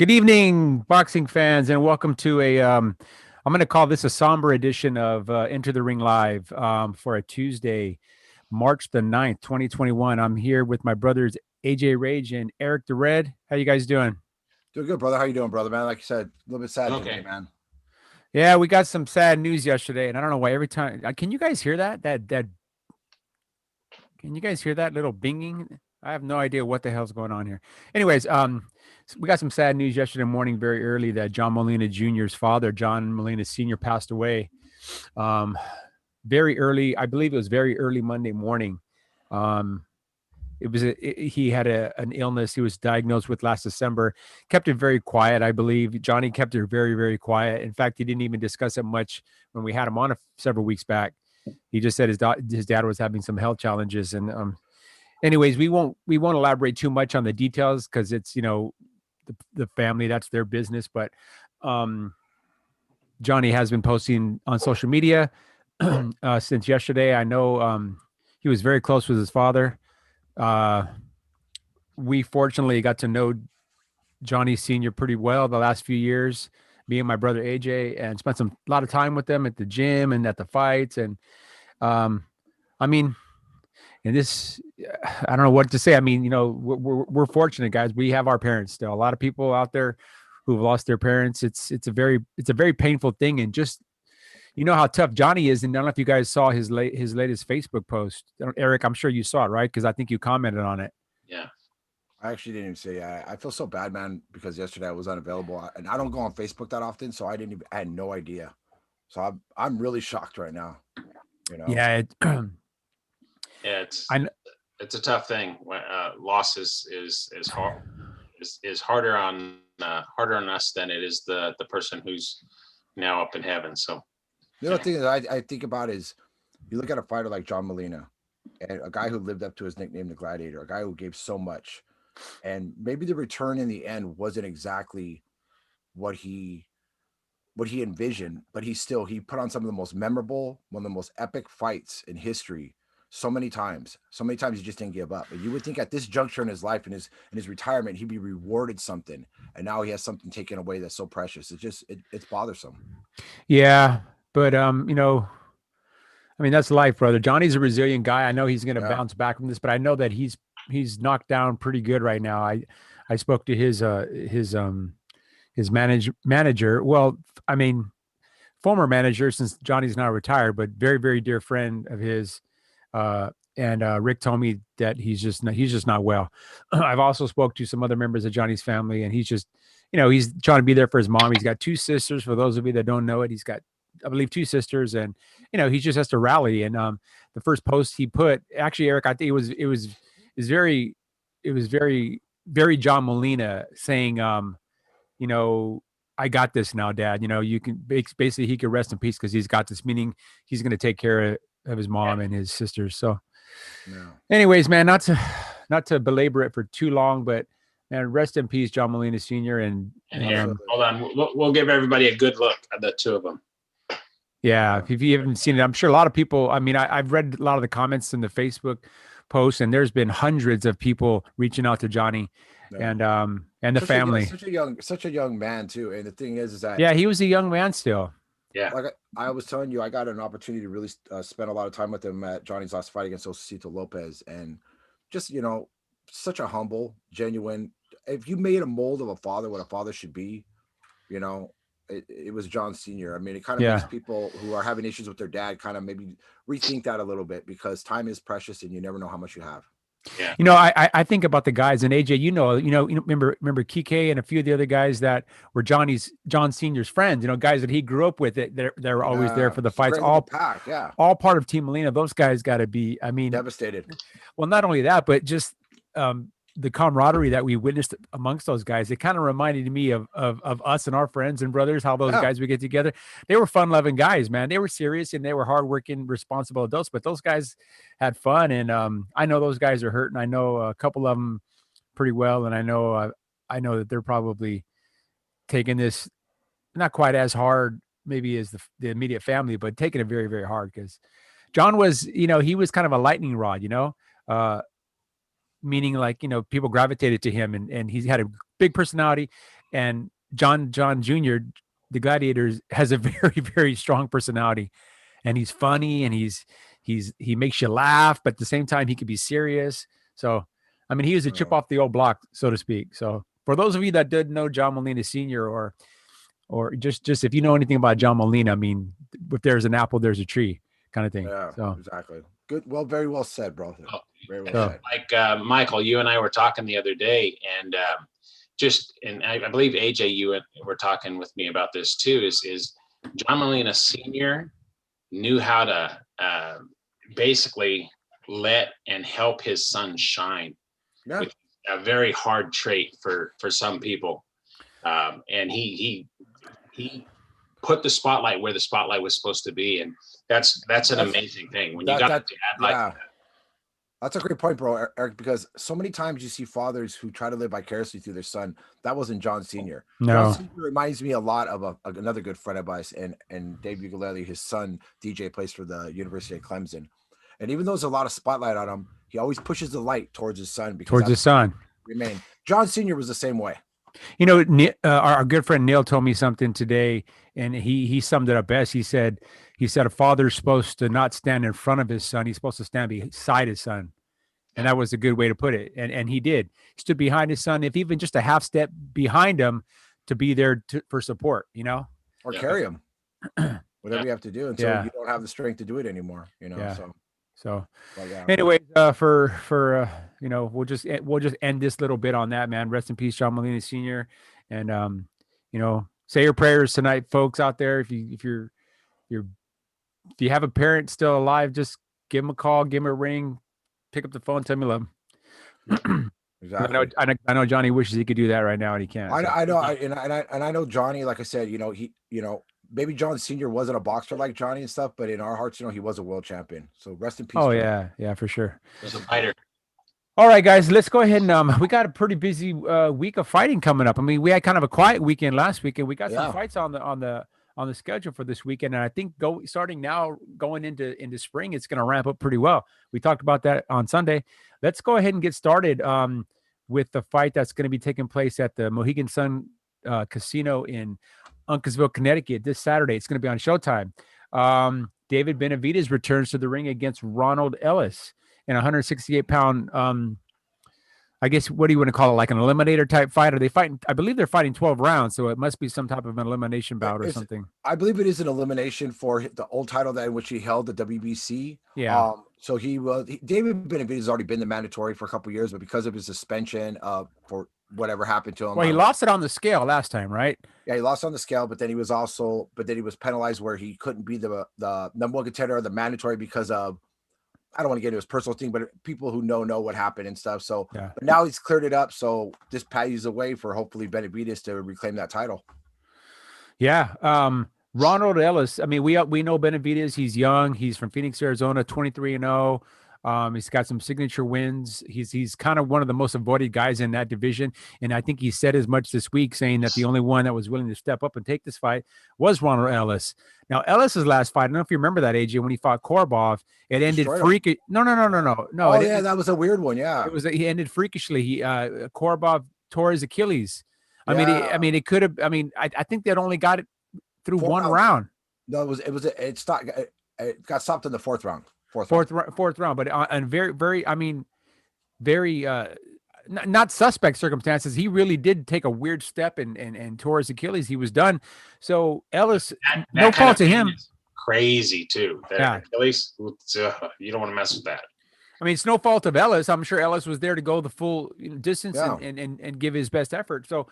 Good evening, boxing fans, and welcome to I'm going to call this a somber edition of Enter the Ring Live for a Tuesday, March the 9th, 2021. I'm here with my brothers, AJ Rage and Eric the Red. How you guys doing? Doing good, brother. How you doing, brother, man? Like you said, a little bit sad today, Okay. man. Yeah, we got some sad news yesterday, and I don't know why every time. Can you guys hear that? Can you guys hear that little binging? I have no idea what the hell's going on here. Anyways, we got some sad news yesterday morning, very early, that John Molina Jr.'s father, John Molina Sr., passed away. Very early, I believe it was very early Monday morning. He had an illness he was diagnosed with last December. Kept it very quiet, I believe. Johnny kept it very, very quiet. In fact, he didn't even discuss it much when we had him on several weeks back. He just said his dad was having some health challenges, and anyways, we won't elaborate too much on the details because it's the family, that's their business. But Johnny has been posting on social media since yesterday. I know he was very close with his father. We fortunately got to know Johnny Sr. pretty well the last few years, me and my brother AJ, and spent a lot of time with them at the gym and at the fights. And I mean, and this, I don't know what to say. I mean, we're fortunate, guys. We have our parents still. A lot of people out there who've lost their parents. It's a very painful thing. And just, how tough Johnny is. And I don't know if you guys saw his latest Facebook post. Eric, I'm sure you saw it, right? Because I think you commented on it. Yeah. I actually didn't even say. I feel so bad, man, because yesterday I was unavailable, and I don't go on Facebook that often, so I had no idea. So I'm really shocked right now. Yeah. It's a tough thing. Loss is hard. Is harder on us than it is the person who's now up in heaven. So the other thing that I think about is, you look at a fighter like John Molina, and a guy who lived up to his nickname, the Gladiator, a guy who gave so much, and maybe the return in the end wasn't exactly what he envisioned, but he put on some of the most memorable, one of the most epic fights in history. So many times he just didn't give up. And you would think at this juncture in his life, in his retirement, he'd be rewarded something, and now he has something taken away that's so precious. It's bothersome. Yeah, but I mean, that's life, brother. Johnny's a resilient guy. I know he's going to bounce back from this, but I know that he's knocked down pretty good right now. I spoke to his manager. Well, I mean, former manager, since Johnny's now retired, but very, very dear friend of his. And Rick told me that he's just not well. I've also spoke to some other members of Johnny's family, and he's just, he's trying to be there for his mom. He's got two sisters. For those of you that don't know it, he's got, I believe, two sisters, and he just has to rally. And the first post he put, actually, Eric, I think it was very very John Molina saying, I got this now, Dad. You can basically, he could rest in peace because he's got this, meaning he's going to take care of his mom and his sisters. So, anyways, man, not to belabor it for too long, but man, rest in peace, John Molina Sr. And here, hold on, we'll give everybody a good look at the two of them. Yeah, if you haven't seen it, I'm sure a lot of people. I mean, I've read a lot of the comments in the Facebook posts, and there's been hundreds of people reaching out to Johnny and the family. Such a young man too. And the thing is that he was a young man still. Yeah, like I was telling you, I got an opportunity to really spend a lot of time with him at Johnny's last fight against Chocolatito Lopez, and just such a humble, genuine. If you made a mold of a father, what a father should be, it was John Sr. I mean, it kind of makes people who are having issues with their dad kind of maybe rethink that a little bit, because time is precious and you never know how much you have. Yeah. I think about the guys, and AJ, remember Kike and a few of the other guys that were John Sr.'s friends, guys that he grew up with, they're always there for the fights, all part of Team Molina. Those guys got to be, I mean, devastated. Well, not only that, but just the camaraderie that we witnessed amongst those guys. It kind of reminded me of us and our friends and brothers, how those guys would get together. They were fun-loving guys, man. They were serious and they were hardworking, responsible adults, but those guys had fun. And I know those guys are hurting. I know a couple of them pretty well, and I know that they're probably taking this not quite as hard maybe as the immediate family, but taking it very, very hard, because John was, he was kind of a lightning rod, meaning like, people gravitated to him, and he had a big personality. And John Jr., the Gladiator, has a very, very strong personality, and he's funny, and he makes you laugh, but at the same time he could be serious. So, I mean, he was a chip off the old block, so to speak. So, for those of you that didn't know John Molina Sr. or just if you know anything about John Molina, I mean, if there's an apple, there's a tree, kind of thing. Yeah, so exactly. Good. Well, very well said, bro. Very well said. Like Michael, you and I were talking the other day, and and I believe AJ, you were talking with me about this too. Is John Molina Sr. knew how to basically let and help his son shine, which is a very hard trait for some people, and he put the spotlight where the spotlight was supposed to be, and that's an amazing thing when you got to add like that. That's a great point, bro, Eric, because so many times you see fathers who try to live vicariously through their son. That wasn't John Sr. No. John Sr. reminds me a lot of another good friend of ours, and Dave Ugalele, his son, DJ, plays for the University of Clemson. And even though there's a lot of spotlight on him, he always pushes the light towards his son. Towards his son. Remain. John Sr. was the same way. You know, our good friend Neil told me something today, and he summed it up best. He said a father's supposed to not stand in front of his son. He's supposed to stand beside his son. And that was a good way to put it. And he did. He stood behind his son, if even just a half step behind him, to be there for support, you know? Or carry him. Whatever you have to do until you don't have the strength to do it anymore, you know? Yeah. So anyways, for you know, we'll just end this little bit on that, man. Rest in peace, John Molina Sr. And you know, say your prayers tonight, folks out there. If you have a parent still alive, just give him a call, give him a ring, pick up the phone, tell me love him. Exactly. I know Johnny wishes he could do that right now, and he can't. I know, and I know Johnny. Like I said, maybe John Sr. wasn't a boxer like Johnny and stuff, but in our hearts, he was a world champion. So rest in peace. Oh, Johnny. yeah, for sure. He was a fighter. All right, guys, let's go ahead and we got a pretty busy week of fighting coming up. I mean, we had kind of a quiet weekend last weekend. We got some fights on the schedule for this weekend, and I think starting now going into spring, it's going to ramp up pretty well. We talked about that on Sunday. Let's go ahead and get started with the fight that's going to be taking place at the Mohegan Sun Casino in Uncasville, Connecticut this Saturday. It's going to be on Showtime. David Benavidez returns to the ring against Ronald Ellis in a 168-pound. I guess, what do you want to call it? Like an eliminator type fight? Are they fighting? I believe they're fighting 12 rounds, so it must be some type of an elimination bout or something. I believe it is an elimination for the old title that in which he held, the WBC. Yeah. So David Benavidez has already been the mandatory for a couple of years, but because of his suspension for whatever happened to him. Well, he lost it on the scale last time, right? Yeah, he lost on the scale, but then he was penalized where he couldn't be the number one contender or the mandatory because of, I don't want to get into his personal thing, but people who know what happened and stuff. So, But now he's cleared it up. So this paves the way for hopefully Benavidez to reclaim that title. Yeah. Ronald Ellis. I mean, we know Benavidez. He's young. He's from Phoenix, Arizona, 23-0. He's got some signature wins. He's kind of one of the most avoided guys in that division. And I think he said as much this week, saying that the only one that was willing to step up and take this fight was Ronald Ellis. Now, Ellis's last fight, I don't know if you remember that, AJ, when he fought Korbov, it ended freakish. No. Oh, yeah, that was a weird one. Yeah. He ended freakishly. Korbov tore his Achilles. I mean, it could have, I think they'd only got it through one round. No, it got stopped in the fourth round. Fourth round, but on very, very not suspect circumstances. He really did take a weird step and tore his Achilles. He was done. So Ellis, no fault to him. Crazy too. Achilles, you don't want to mess with that. I mean, it's no fault of Ellis. I'm sure Ellis was there to go the full distance and give his best effort. So,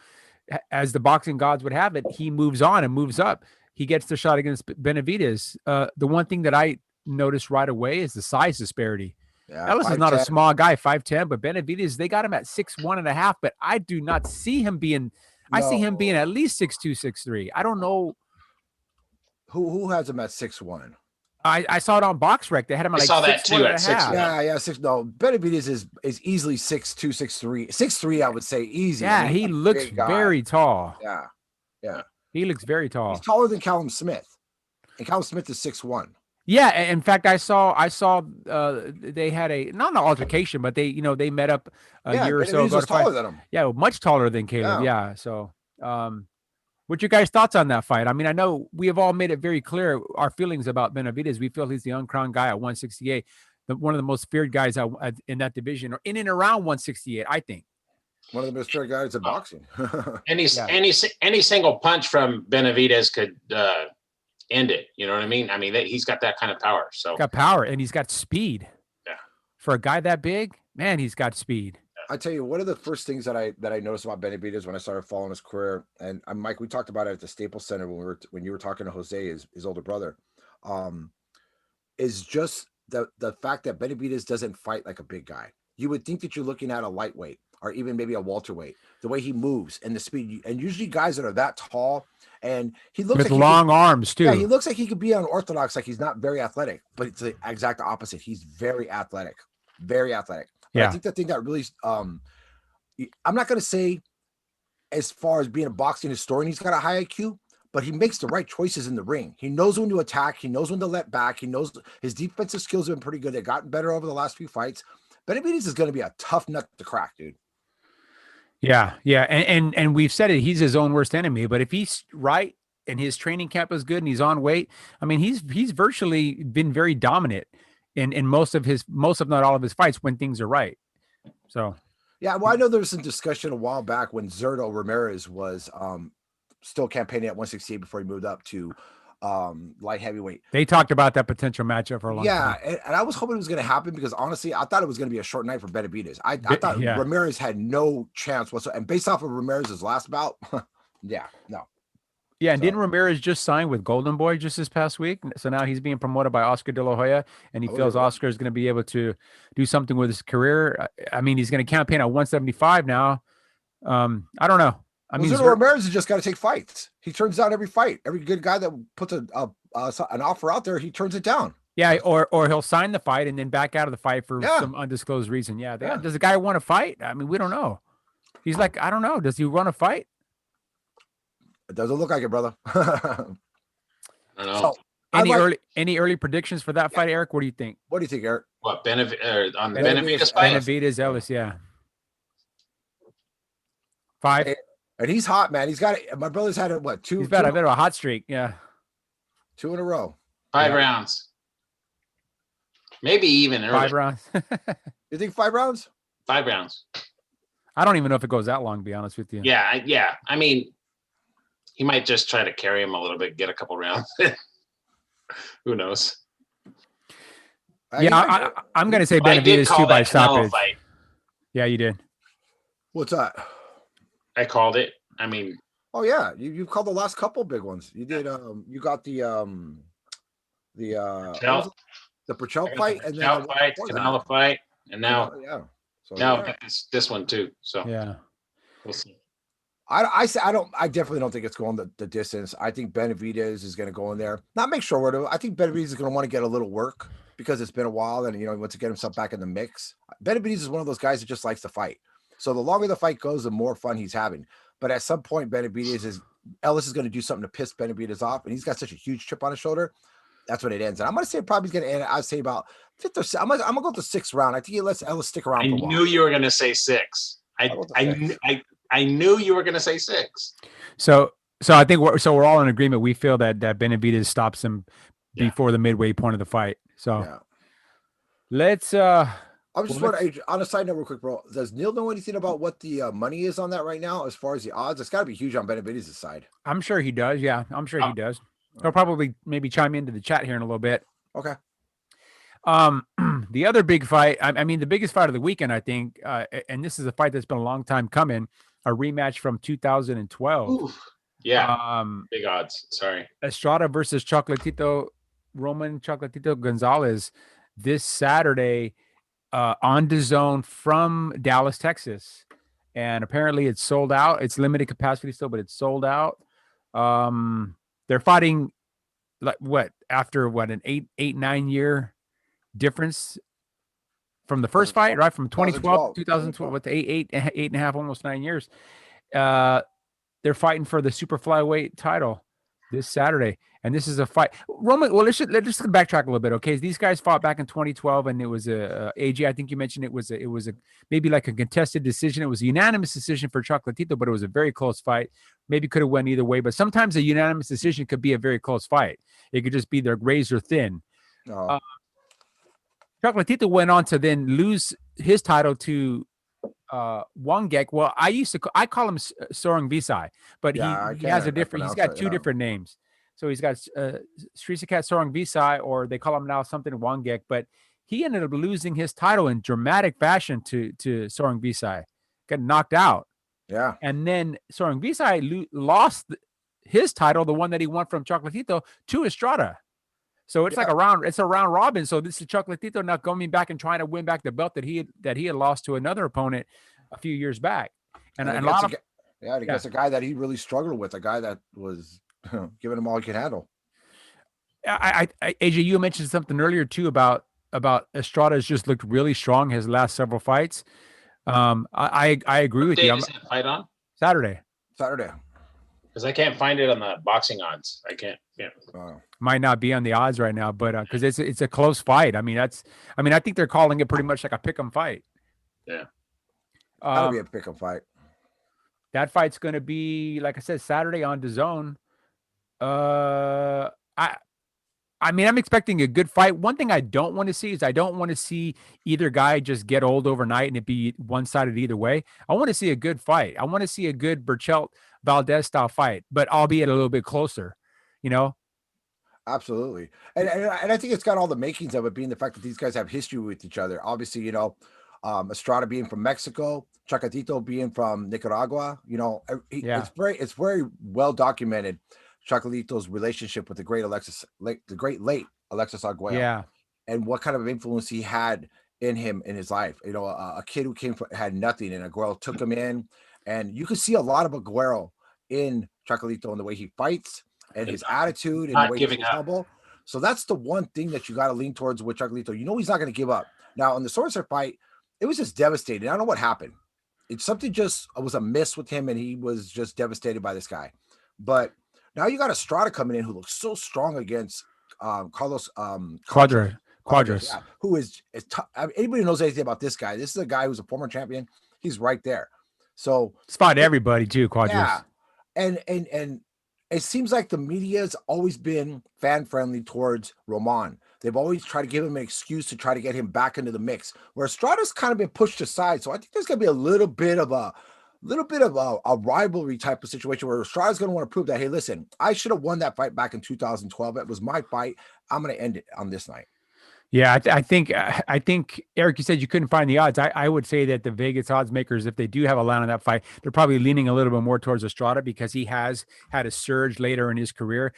as the boxing gods would have it, he moves on and moves up. He gets the shot against Benavidez. The one thing that I noticed right away is the size disparity. Yeah, Ellis is not a small guy, 5'10", but Benavidez, they got him at 6'1.5", but I do not see him being, I see him being at least 6'2", 6'3". I don't know. Who has him at 6'1"? I saw it on BoxRec. They had him at like 6'1" at 6. Yeah, 6. No, Benavidez is easily 6'2", 6'3". 6'3", I would say, easy. Yeah, he looks very tall. Yeah. He looks very tall. He's taller than Callum Smith. And Callum Smith is 6'1". Yeah, in fact, I saw they had not an altercation, but they met up a year or so ago. Taller than him. Yeah, much taller than Caleb. Yeah, so What's your guys' thoughts on that fight? I mean, I know we have all made it very clear our feelings about Benavidez. We feel he's the uncrowned guy at 168, one of the most feared guys in that division, or in and around 168, I think. One of the most feared guys in boxing. Any single punch from Benavidez could end it. You know what I mean? I mean, he's got that kind of power. So got power, and he's got speed. Yeah. For a guy that big, man, he's got speed. I tell you, one of the first things that I noticed about Benavidez when I started following his career, and Mike, we talked about it at the Staples Center when you were talking to Jose, his older brother, is just the fact that Benavidez doesn't fight like a big guy. You would think that you're looking at a lightweight or even maybe a welterweight. The way he moves and the speed, and usually guys that are that tall, and he looks with long arms too. Yeah, he looks like he could be unorthodox, like he's not very athletic, but it's the exact opposite. He's very athletic, very athletic. But I think the thing that really, I'm not going to say as far as being a boxing historian, he's got a high IQ, but he makes the right choices in the ring. He knows when to attack. He knows when to let back. He knows his defensive skills have been pretty good. They've gotten better over the last few fights. Benavidez is going to be a tough nut to crack, dude. Yeah. And we've said it, he's his own worst enemy, but if he's right and his training camp is good and he's on weight, I mean, he's virtually been very dominant in most of not all of his fights when things are right. So yeah, well, I know there was some discussion a while back when Zurdo Ramirez was still campaigning at 168 before he moved up to light heavyweight. They talked about that potential matchup for a long time. Yeah, and I was hoping it was going to happen because honestly, I thought it was going to be a short night for Benavidez. I thought Ramirez had no chance whatsoever. And based off of Ramirez's last bout, no. Yeah, and didn't Ramirez just sign with Golden Boy just this past week? So now he's being promoted by Oscar De La Hoya, and he feels Oscar is going to be able to do something with his career. I mean, he's going to campaign at 175 now. I don't know. I mean, Ramirez has just got to take fights. He turns down every fight. Every good guy that puts an offer out there, he turns it down. Yeah, or he'll sign the fight and then back out of the fight for some undisclosed reason. Yeah. Does the guy want to fight? I mean, we don't know. He's like, I don't know. Does he want to fight? It doesn't look like it, brother. I don't know. So, any early predictions for that fight, Eric? What do you think? What do you think, Eric? What on the Benavidez fight? Benavidez Ellis, yeah. 5. And he's hot, man. He's got it. My brother's had it. What, 2? He's got a bit of a hot streak. Yeah. 2 in a row. 5 rounds. Maybe even early. 5 rounds. You think 5 rounds? 5 rounds. I don't even know if it goes that long, to be honest with you. Yeah. I mean, he might just try to carry him a little bit, get a couple rounds. Who knows? Yeah, I'm going to say Benavidez 2 by stoppage. Yeah, you did. What's that? I called it. I mean, oh yeah, you called the last couple big ones. You did. You got the Purcell fight, and then fight, Canelo fight, and now So now this one too. So yeah, we'll see. I definitely don't think it's going the distance. I think Benavidez is going to go in there. Not make short of it. I think Benavidez is going to want to get a little work because it's been a while, and he wants to get himself back in the mix. Benavidez is one of those guys that just likes to fight. So the longer the fight goes, the more fun he's having. But at some point, Ellis is going to do something to piss Benavidez off, and he's got such a huge chip on his shoulder. That's when it ends. And I'm going to say probably going to end. I'd say about 5th or 6th. I'm going to go to the 6th round. I think he lets Ellis stick around. I knew you were going to say 6. I knew you were going to say 6. So I think we're all in agreement. We feel that Benavidez stops him before the midway point of the fight. So let's. I was just wondering, on a side note, real quick, bro. Does Neil know anything about what the money is on that right now, as far as the odds? It's got to be huge on Benavidez' side. I'm sure he does. Yeah, I'm sure he does. He'll probably maybe chime into the chat here in a little bit. Okay. The other big fight, I mean, the biggest fight of the weekend, I think, and this is a fight that's been a long time coming, a rematch from 2012. Oof. Yeah. Big odds. Sorry. Estrada versus Roman Chocolatito Gonzalez this Saturday on DAZN from Dallas, Texas. And apparently it's sold out. It's limited capacity still, but it's sold out. They're fighting after an 8-9 year difference from the first fight, right? From 2012 to 2012 with 8.5, almost 9 years. They're fighting for the super flyweight title. this Saturday, and this is a fight. Roman, well, let's just backtrack a little bit, okay? These guys fought back in 2012, and it was AJ. I think you mentioned it was a maybe like a contested decision. It was a unanimous decision for Chocolatito, but it was a very close fight. Maybe could have went either way, but sometimes a unanimous decision could be a very close fight. It could just be they're razor thin. Oh. Chocolatito went on to then lose his title to Wangek. Well, I call him Sorong Visai, but he has a different. He's got two different names. So he's got Srisakat Sorong Visai, or they call him now something Wangek. But he ended up losing his title in dramatic fashion to Sorong Visai, got knocked out. Yeah, and then Sorong Visai lost his title, the one that he won from Chocolatito, to Estrada. So it's like a round robin. So this is Chocolatito now coming back and trying to win back the belt that he had lost to another opponent a few years back. And a lot of against a guy that he really struggled with, a guy that was giving him all he could handle. AJ, you mentioned something earlier too about Estrada has just looked really strong his last several fights. I agree with you. What day is that fight on? Saturday. Because I can't find it on the boxing odds. I can't. Yeah. Might not be on the odds right now, but because it's a close fight. I mean, I think they're calling it pretty much like a pick'em fight. Yeah. That'll be a pick'em fight. That fight's going to be, like I said, Saturday on DAZN. I mean, I'm expecting a good fight. One thing I don't want to see is I don't want to see either guy just get old overnight and it be one-sided either way. I want to see a good fight. I want to see a good Berchelt Valdez style fight, but albeit a little bit closer, you know? Absolutely. And I think it's got all the makings of it, being the fact that these guys have history with each other. Obviously, you know, Estrada being from Mexico, Chocolatito being from Nicaragua, you know, it's very well documented. Chocolatito's relationship with the great late Alexis Arguello, and what kind of influence he had in him in his life. You know, a kid who had nothing, and Aguero took him in, and you could see a lot of Aguero in Chocolatito in the way he fights and his attitude and the way he's humble. So that's the one thing that you got to lean towards with Chocolatito. You know, he's not going to give up. Now in the Sorcerer fight, it was just devastating. I don't know what happened. It was a miss with him, and he was just devastated by this guy. But now you got Estrada coming in, who looks so strong against Carlos Quadras. Yeah, who is anybody who knows anything about this guy. This is a guy who's a former champion. He's right there. So spot everybody too, Quadras. Yeah, and it seems like the media's always been fan friendly towards Roman. They've always tried to give him an excuse to try to get him back into the mix, where Estrada's kind of been pushed aside. So I think there's gonna be a little bit of a rivalry type of situation where Estrada's going to want to prove that, hey, listen, I should have won that fight back in 2012. It was my fight. I'm going to end it on this night. Yeah, I think Eric, you said you couldn't find the odds. I would say that the Vegas odds makers, if they do have a line on that fight, they're probably leaning a little bit more towards Estrada because he has had a surge later in his career.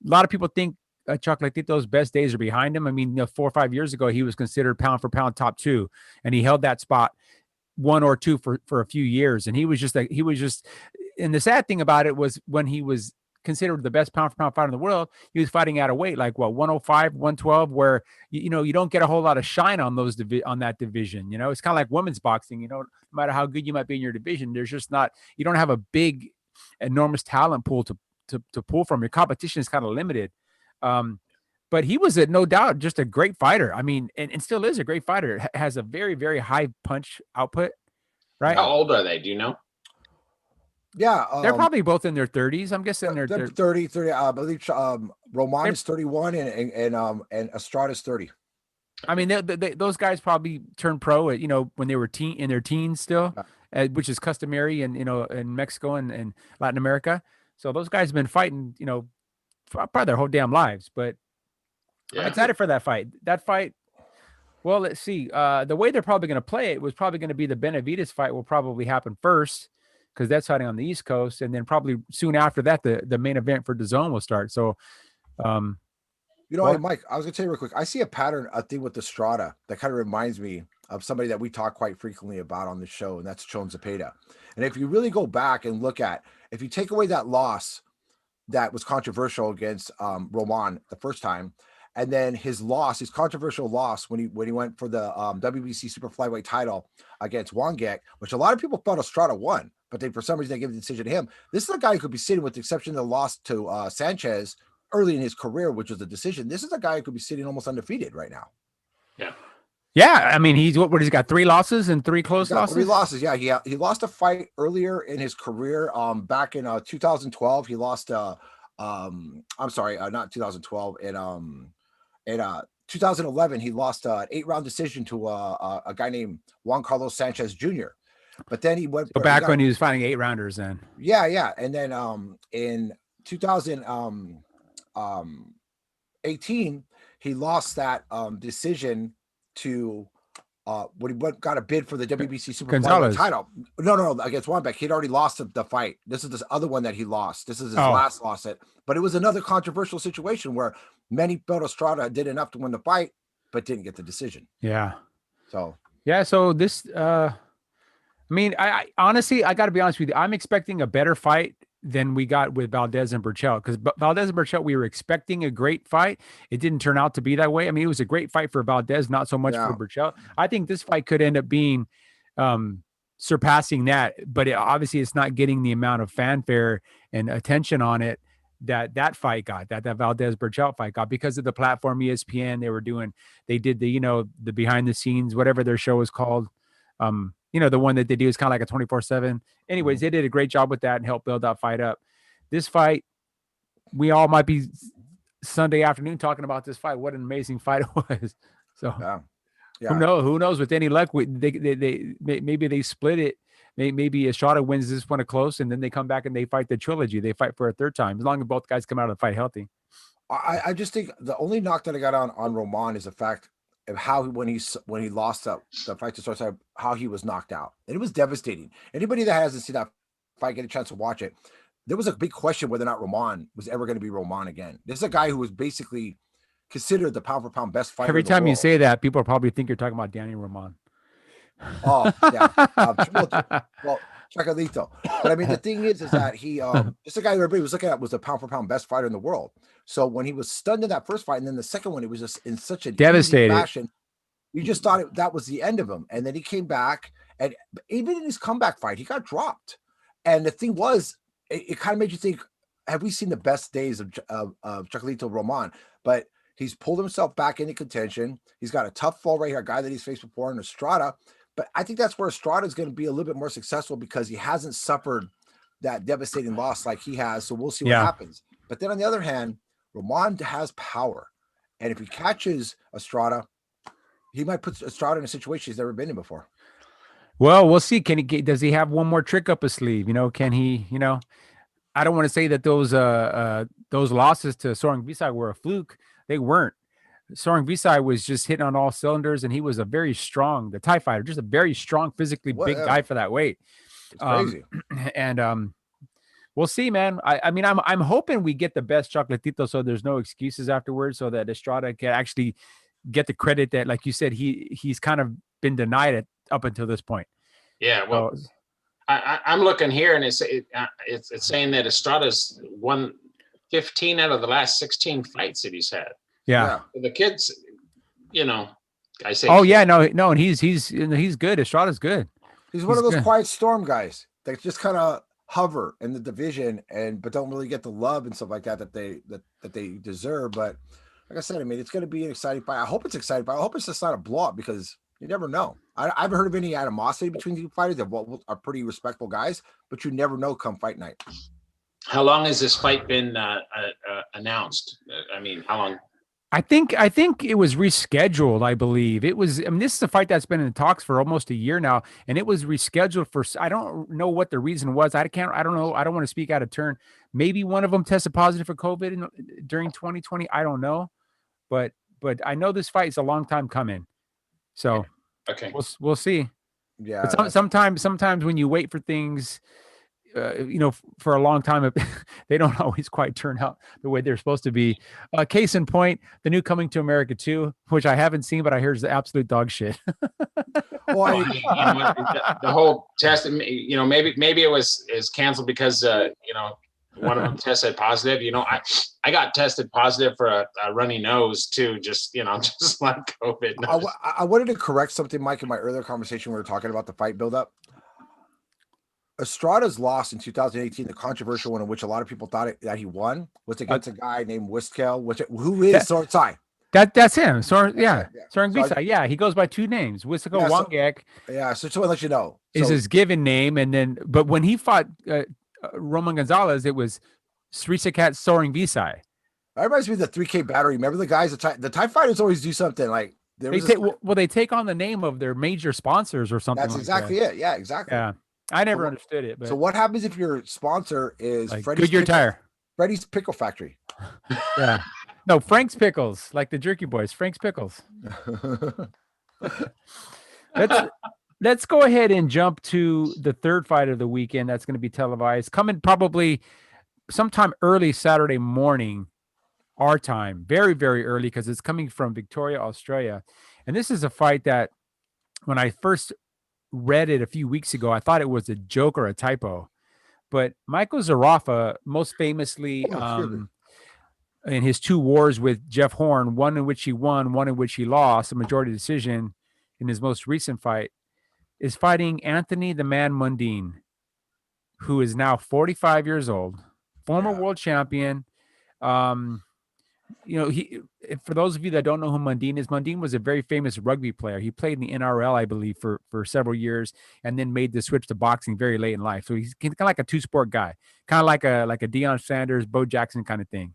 A lot of people think Chocolatito's best days are behind him. I mean, 4 or 5 years ago, he was considered pound for pound top 2, and he held that spot 1 or 2 for a few years. And he was just, and the sad thing about it was when he was considered the best pound for pound fighter in the world, he was fighting out of weight, like 105, 112, where, you don't get a whole lot of shine on on that division. You know, it's kind of like women's boxing, no matter how good you might be in your division, there's just you don't have a big, enormous talent pool to pull from. Your competition is kind of limited. But he was no doubt just a great fighter. I mean, and still is a great fighter. Has a very, very high punch output, right? How old are they? Do you know? Yeah. They're probably both in their 30s. I'm guessing they're 30. I believe Roman is 31 and Estrada's 30. I mean, those guys probably turned pro at, when they were in their teens still, which is customary in Mexico and Latin America. So those guys have been fighting, probably their whole damn lives, but I'm excited for that fight. Well, let's see. The way they're probably going to play it was probably going to be the Benavides fight will probably happen first because that's fighting on the East Coast. And then probably soon after that, the main event for DAZN will start. So, hey, Mike, I was going to tell you real quick. I see a thing with Estrada that kind of reminds me of somebody that we talk quite frequently about on the show, and that's Chon Zepeda. And if you really go back and look at, if you take away that loss that was controversial against Roman the first time, and then his controversial loss when he went for the WBC super flyweight title against Wangek, which a lot of people thought Estrada won. but for some reason they gave the decision to him. This is a guy who could be sitting, with the exception of the loss to Sanchez early in his career, which was a decision. This is a guy who could be sitting almost undefeated right now. Yeah. Yeah, I mean, he's he's got 3 losses and 3 close losses. 3 losses. Yeah, he lost a fight earlier in his career. Back in 2012, he lost. I'm sorry, not 2012. In 2011, he lost an 8-round decision to a guy named Juan Sanchez Jr. But then he went. But back when he was fighting 8-rounders, then. Yeah, and then in 2018, he lost that decision to when he got a bid for the WBC Super Gonzalez title. No, against Juan. He'd already lost the fight. This is this other one that he lost. This is his last loss. But it was another controversial situation where many felt Estrada did enough to win the fight, but didn't get the decision. Yeah. So this. I mean, I honestly, I got to be honest with you. I'm expecting a better fight than we got with Valdez and Burchell, because Valdez and Burchell, we were expecting a great fight. It didn't turn out to be that way. I mean, it was a great fight for Valdez, not so much for Burchell. I think this fight could end up being surpassing that, but obviously it's not getting the amount of fanfare and attention on it that fight got, that Valdez Burchell fight got, because of the platform ESPN. They did the the behind the scenes, whatever their show is called. The one that they do is kind of like a 24/7. Anyways, they did a great job with that and helped build that fight up. This fight, we all might be Sunday afternoon talking about this fight. What an amazing fight it was. So who knows? With any luck, maybe they split it. Maybe Estrada wins this one close, and then they come back and they fight the trilogy. They fight for a third time, as long as both guys come out of the fight healthy. I just think the only knock that I got on Roman is the fact of how when he lost the fight to Estrada, how he was knocked out, and it was devastating. Anybody that hasn't seen that fight, get a chance to watch it. There was a big question whether or not Roman was ever going to be Roman again. This is a guy who was basically considered the pound for pound best fighter. Every time you say that, people probably think you're talking about Danny Roman. Oh yeah, well, Chocolatito. But I mean, the thing is that he, this a guy everybody was looking at was the pound for pound best fighter in the world. So when he was stunned in that first fight, and then the second one, it was just in such a devastating fashion. You just thought that was the end of him, and then he came back, and even in his comeback fight, he got dropped. And the thing was, it kind of made you think: have we seen the best days of Chocolatito Roman? But he's pulled himself back into contention. He's got a tough fall right here, a guy that he's faced before in Estrada. But I think that's where Estrada is going to be a little bit more successful, because he hasn't suffered that devastating loss like he has. So we'll see what happens. But then on the other hand, Roman has power. And if he catches Estrada, he might put Estrada in a situation he's never been in before. Well, we'll see. Does he have one more trick up his sleeve? Can he, I don't want to say that those losses to Soren Visai were a fluke. They weren't. Soren Visai was just hitting on all cylinders, and he was the Thai fighter, just a very strong, physically big guy for that weight. It's crazy. And we'll see, man. I mean, I'm hoping we get the best Chocolatito, so there's no excuses afterwards, so that Estrada can actually get the credit that, like you said, he's kind of been denied it up until this point. Yeah, well, I'm looking here, and it's saying that Estrada's won 15 out of the last 16 fights that he's had. Yeah. The kids, I say. Oh yeah, no, and he's good. Estrada's good. He's one of those quiet storm guys that just kind of hover in the division but don't really get the love and stuff like that they deserve. But like I said, I mean, it's going to be an exciting fight. I hope it's exciting, but I hope it's just not a blowout, because you never know. I haven't heard of any animosity between the two fighters. They are pretty respectful guys, but you never know come fight night. How long has this fight been announced? I mean, how long? I think it was rescheduled. I believe it was. I mean, this is a fight that's been in talks for almost a year now, and it was rescheduled for. I don't know what the reason was. I don't know. I don't want to speak out of turn. Maybe one of them tested positive for COVID during 2020. I don't know, but I know this fight is a long time coming. So okay, we'll see. Yeah. But sometimes when you wait for things, for a long time, they don't always quite turn out the way they're supposed to be. Case in point, the new Coming to America 2, which I haven't seen, but I hear is the absolute dog shit. Well, the whole test, maybe it was canceled because, one of them tested positive. I got tested positive for a runny nose too, just like COVID. I wanted to correct something, Mike, in my earlier conversation. We were talking about the fight buildup. Estrada's loss in 2018, the controversial one in which a lot of people thought that he won, was against a guy named Wistkel, who is Sortsai. That's him. Soren Visai. So Yeah, he goes by two names. Wistkel Wangek. Yeah, so to let you know, is his given name, and then but when he fought Roman Gonzalez, it was Srisakat Soren Visai. That reminds me of the 3K battery. Remember the guys, the Thai fighters always do something like they take on the name of their major sponsors or something. That's like exactly that. it. Yeah, exactly. Yeah, I never understood it. But so what happens if your sponsor is like Freddy's Goodyear Tire, Freddy's Pickle Factory? Yeah, no, Frank's Pickles, like the Jerky Boys, Frank's Pickles. Let's go ahead and jump to the third fight of the weekend. That's going to be televised, coming probably sometime early Saturday morning, our time, very, very early, because it's coming from Victoria, Australia. And this is a fight that when I first read it a few weeks ago, I thought it was a joke or a typo. But Michael Zarafa, most famously in his two wars with Jeff Horn, one in which he won, one in which he lost, a majority decision in his most recent fight, is fighting Anthony the Man Mundine, who is now 45 years old, former world champion. For those of you that don't know who Mundine is, Mundine was a very famous rugby player. He played in the NRL, I believe, for several years, and then made the switch to boxing very late in life. So he's kind of like a two-sport guy, kind of like a Deion Sanders, Bo Jackson kind of thing.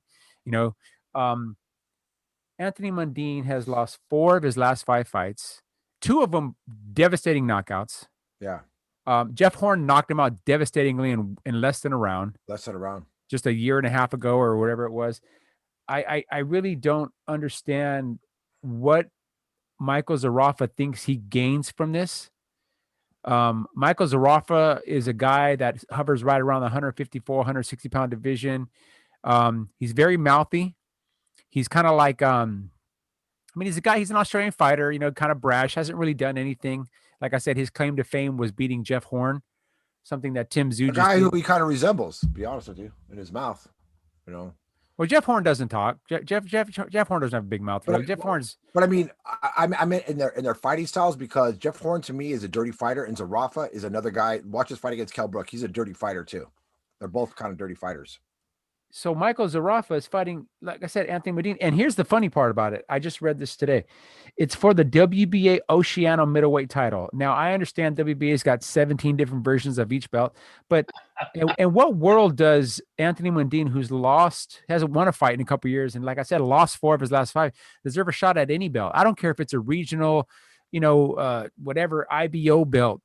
Anthony Mundine has lost 4 of his last 5 fights, 2 of them devastating knockouts. Yeah. Jeff Horn knocked him out devastatingly in less than a round. Just a year and a half ago or whatever it was. I really don't understand what Michael Zarafa thinks he gains from this. Michael Zarafa is a guy that hovers right around the 154, 160 pound division. He's very mouthy. He's kind of like, he's an Australian fighter, kind of brash, hasn't really done anything. Like I said, his claim to fame was beating Jeff Horn, something that Tim Tszyu, a guy who he kind of resembles, to be honest with you, in his mouth, Well, Jeff Horn doesn't talk. Jeff Horn doesn't have a big mouth. But I mean in their fighting styles, because Jeff Horn to me is a dirty fighter, and Zarafa is another guy. Watch his fight against Kell Brook. He's a dirty fighter too. They're both kind of dirty fighters. So Michael Zarafa is fighting, like I said, Anthony Mundine. And here's the funny part about it. I just read this today. It's for the WBA Oceano middleweight title. Now, I understand WBA's got 17 different versions of each belt, but in what world does Anthony Mundine, who's hasn't won a fight in a couple of years, and like I said, lost 4 of his last 5, deserve a shot at any belt? I don't care if it's a regional, whatever, IBO belt,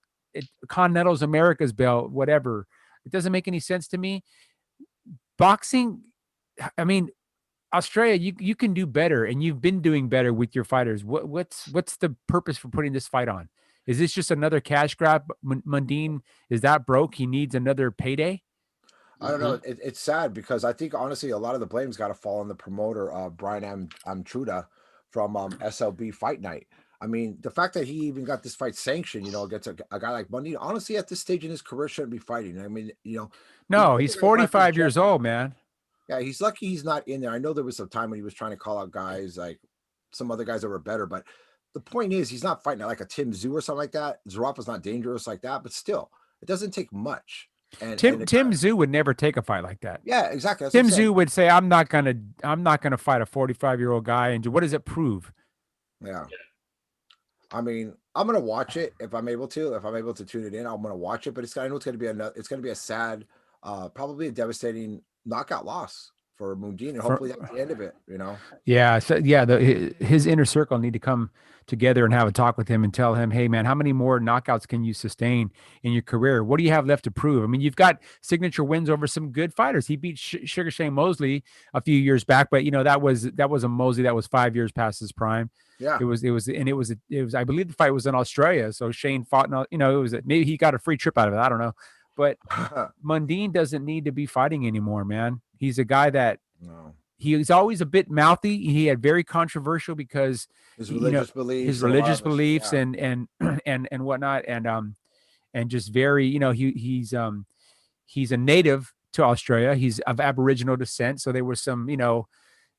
Continental's America's belt, whatever. It doesn't make any sense to me. Boxing, Australia, you can do better, and you've been doing better with your fighters. What's the purpose for putting this fight on? Is this just another cash grab? Mundine is that broke? He needs another payday? I don't know. It's sad because I think honestly a lot of the blame's got to fall on the promoter, Brian Amtruda from SLB Fight Night. I mean, the fact that he even got this fight sanctioned, against a guy like Mundine, honestly, at this stage in his career, shouldn't be fighting. I mean, no, he's 45 years old, man. Yeah, he's lucky he's not in there. I know there was some time when he was trying to call out guys like some other guys that were better, but the point is he's not fighting like a Tim Tszyu or something like that. Zarafa's not dangerous like that, but still, it doesn't take much. And Tim Tszyu would never take a fight like that. Yeah, exactly. That's Tim Tszyu would say, "I'm not gonna fight a 45-year-old guy." And what does it prove? Yeah. I mean, I'm gonna watch it if I'm able to. If I'm able to tune it in, I'm gonna watch it. But I know it's gonna be a sad, probably a devastating knockout loss for Mundine, and hopefully that's the end of it. Yeah. So his inner circle need to come together and have a talk with him and tell him, "Hey, man, how many more knockouts can you sustain in your career? What do you have left to prove?" I mean, you've got signature wins over some good fighters. He beat Sugar Shane Mosley a few years back, but that was a Mosley that was 5 years past his prime. Yeah, it was. I believe the fight was in Australia, so Shane fought. Maybe he got a free trip out of it. I don't know, but Mundine doesn't need to be fighting anymore, man. He's a guy that he's always a bit mouthy. He had very controversial because his religious beliefs, and whatnot, and just very, he's a native to Australia. He's of Aboriginal descent, so there was some,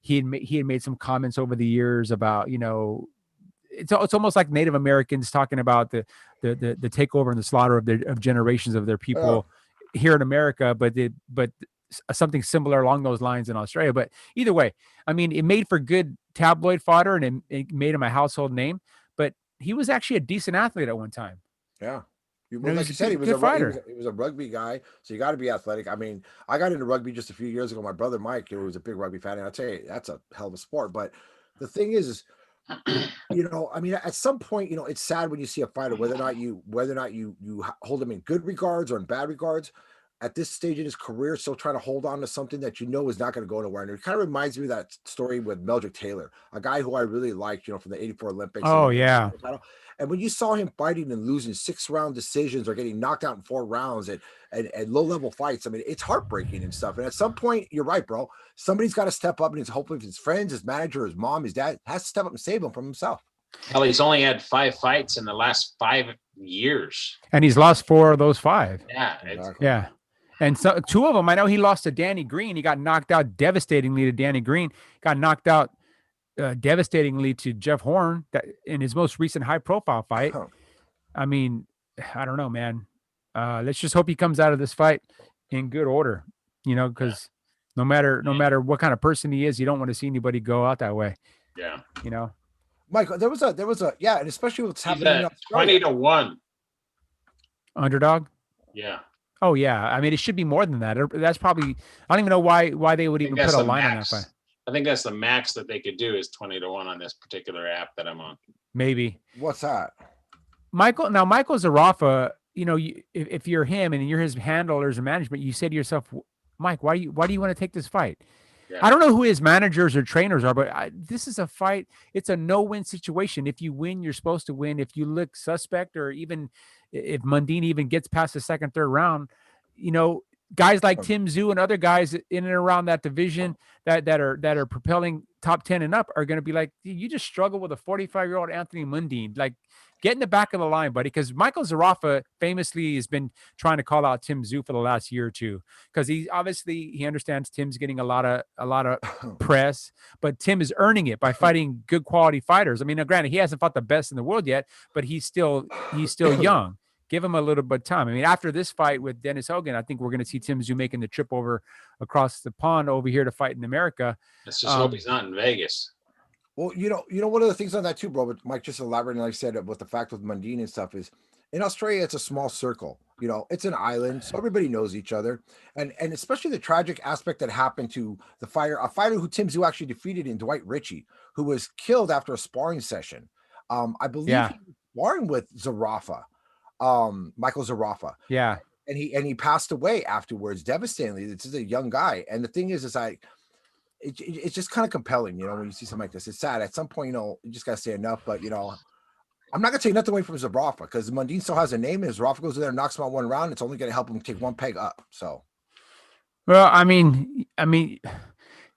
he had made some comments over the years about, it's almost like Native Americans talking about the takeover and the slaughter of generations of their people here in America, but something similar along those lines in Australia. But either way, I mean, it made for good tabloid fodder, and it made him a household name. But he was actually a decent athlete at one time. Yeah. Like you said, he was a fighter. He was a rugby guy, so you got to be athletic. I mean, I got into rugby just a few years ago. My brother Mike, who was a big rugby fan, and I'll tell you, that's a hell of a sport. But the thing is, I mean, at some point, it's sad when you see a fighter, whether or not you hold him in good regards or in bad regards. At this stage in his career, still trying to hold on to something that is not going to go nowhere. And it kind of reminds me of that story with Meldrick Taylor, a guy who I really liked, from the '84 Olympics. Oh, yeah. And when you saw him fighting and losing 6-round decisions or getting knocked out in 4 rounds and low-level fights, I mean, it's heartbreaking and stuff. And at some point, you're right, bro. Somebody's got to step up, and it's hopefully his friends, his manager, his mom, his dad has to step up and save him from himself. Hell, he's only had 5 fights in the last 5 years. And he's lost 4 of those 5. Yeah. Exactly. Yeah. And so 2 of them, I know he lost to Danny Green. He got knocked out devastatingly to Danny Green. Got knocked out devastatingly to Jeff Horn in his most recent high-profile fight. I mean, I don't know, man. Let's just hope he comes out of this fight in good order, because no matter what kind of person he is, you don't want to see anybody go out that way. Yeah. Michael, there was a yeah, and especially what's happening in 20-1 underdog. Yeah. Oh yeah, I mean it should be more than that. That's probably, I don't even know why they would even put a line on that fight. I think that's the max that they could do is 20-1 on this particular app that I'm on. Maybe. What's that? Michael Zarafa, if you're him and you're his handlers and management, you say to yourself, Mike, why do you want to take this fight? Yeah. I don't know who his managers or trainers are, but this is a fight. It's a no-win situation. If you win, you're supposed to win. If you look suspect, or even if Mundine even gets past the 2nd, 3rd round, guys like Tim Tszyu and other guys in and around that division that are propelling top 10 and up are going to be like, you just struggle with a 45-year-old Anthony Mundine. Like, get in the back of the line, buddy, because Michael Zarafa famously has been trying to call out Tim Tszyu for the last year or two, because he understands Tim's getting a lot of press, but Tim is earning it by fighting good quality fighters. I mean, now, granted, he hasn't fought the best in the world yet, but he's still young. Give him a little bit of time. I mean, after this fight with Dennis Hogan, I think we're going to see Tim Tszyu making the trip over across the pond over here to fight in America. Let's just hope he's not in Vegas. Well, one of the things on that too, bro, but Mike, just elaborating, like I said, with the fact with Mundine and stuff, is in Australia, it's a small circle. It's an island, so everybody knows each other. And especially the tragic aspect that happened to a fighter who Tim Tszyu actually defeated in Dwight Ritchie, who was killed after a sparring session. I believe he was sparring with Zarafa, Michael Zarafa. Yeah. And he passed away afterwards, devastatingly. This is a young guy. And the thing is it's just kind of compelling, when you see something like this. It's sad. At some point, you just got to say enough. But, I'm not going to take nothing away from Zarafa, because Mundine still has a name, and Zarafa goes in there and knocks him out 1 round. It's only going to help him take 1 peg up. So, well, I mean,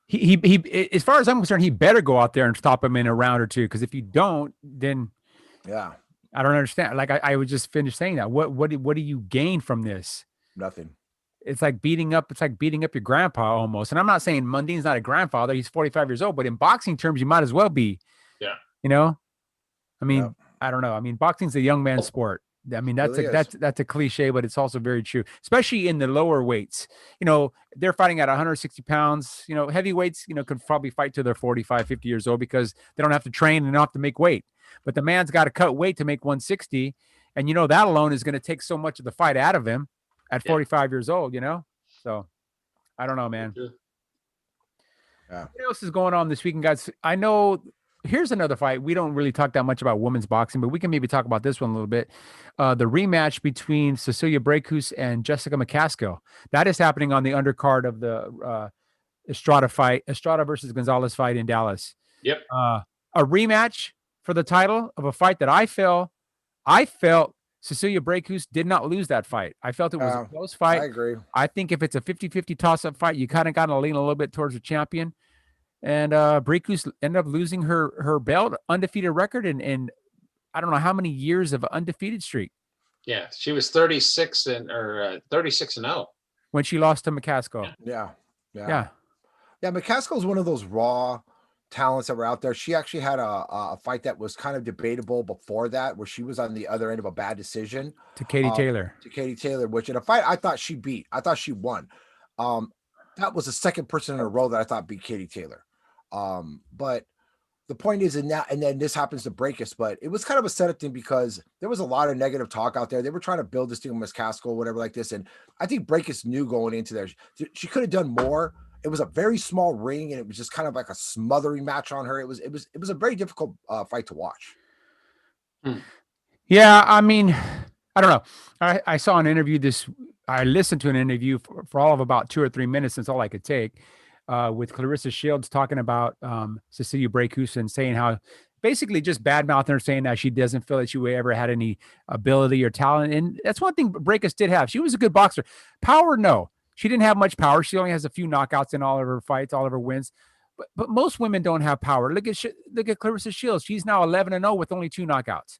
he as far as I'm concerned, he better go out there and stop him in a round or 2, because if you don't, then yeah, I don't understand. Like I would just finish saying that. What do you gain from this? Nothing. It's like beating up your grandpa almost. And I'm not saying Mundine's not a grandfather. He's 45 years old, but in boxing terms, you might as well be. Yeah. I mean, I don't know. I mean, boxing's a young man's sport. I mean, that's a cliche, but it's also very true, especially in the lower weights. They're fighting at 160 pounds. Heavyweights, could probably fight till they're 45, 50 years old, because they don't have to train and don't have to make weight. But the man's got to cut weight to make 160. And, that alone is going to take so much of the fight out of him at 45 years old, So I don't know, man. Yeah. What else is going on this weekend, guys? I know here's another fight. We don't really talk that much about women's boxing, but we can maybe talk about this one a little bit. The rematch between Cecilia Brækhus and Jessica McCaskill. That is happening on the undercard of the Estrada versus Gonzalez fight in Dallas. Yep. A rematch for the title of a fight that I felt Cecilia Brækhus did not lose that fight. I felt it was a close fight. I agree. I think if it's a 50-50 toss-up fight, you kind of got to lean a little bit towards the champion. And Brækhus ended up losing her belt, undefeated record, and I don't know how many years of an undefeated streak. Yeah, she was 36-0 when she lost to McCaskill. Yeah. McCaskill is one of those raw talents that were out there. She actually had a fight that was kind of debatable before that, where she was on the other end of a bad decision to Katie Taylor. Which in a fight I thought she beat. I thought she won. That was the second person in a row that I thought beat Katie Taylor. But the point is, and then this happens to Breakus, but it was kind of a setup thing because there was a lot of negative talk out there. They were trying to build this thing with Miss Castle, whatever like this. And I think Breakus knew going into there, she could have done more. It was a very small ring, and it was just kind of like a smothering match on her. It was a very difficult fight to watch. Yeah, I mean, I don't know. I saw an interview I listened to an interview for all of about 2 or 3 minutes. That's all I could take. With Clarissa Shields talking about Cecilia Breakus and saying how basically just bad mouthing her, saying that she doesn't feel that she ever had any ability or talent. And that's one thing Breakus did have. She was a good boxer. Power, no. She didn't have much power. She only has a few knockouts in all of her fights, all of her wins. But most women don't have power. Look at Clarissa Shields. She's now 11-0 with only 2 knockouts.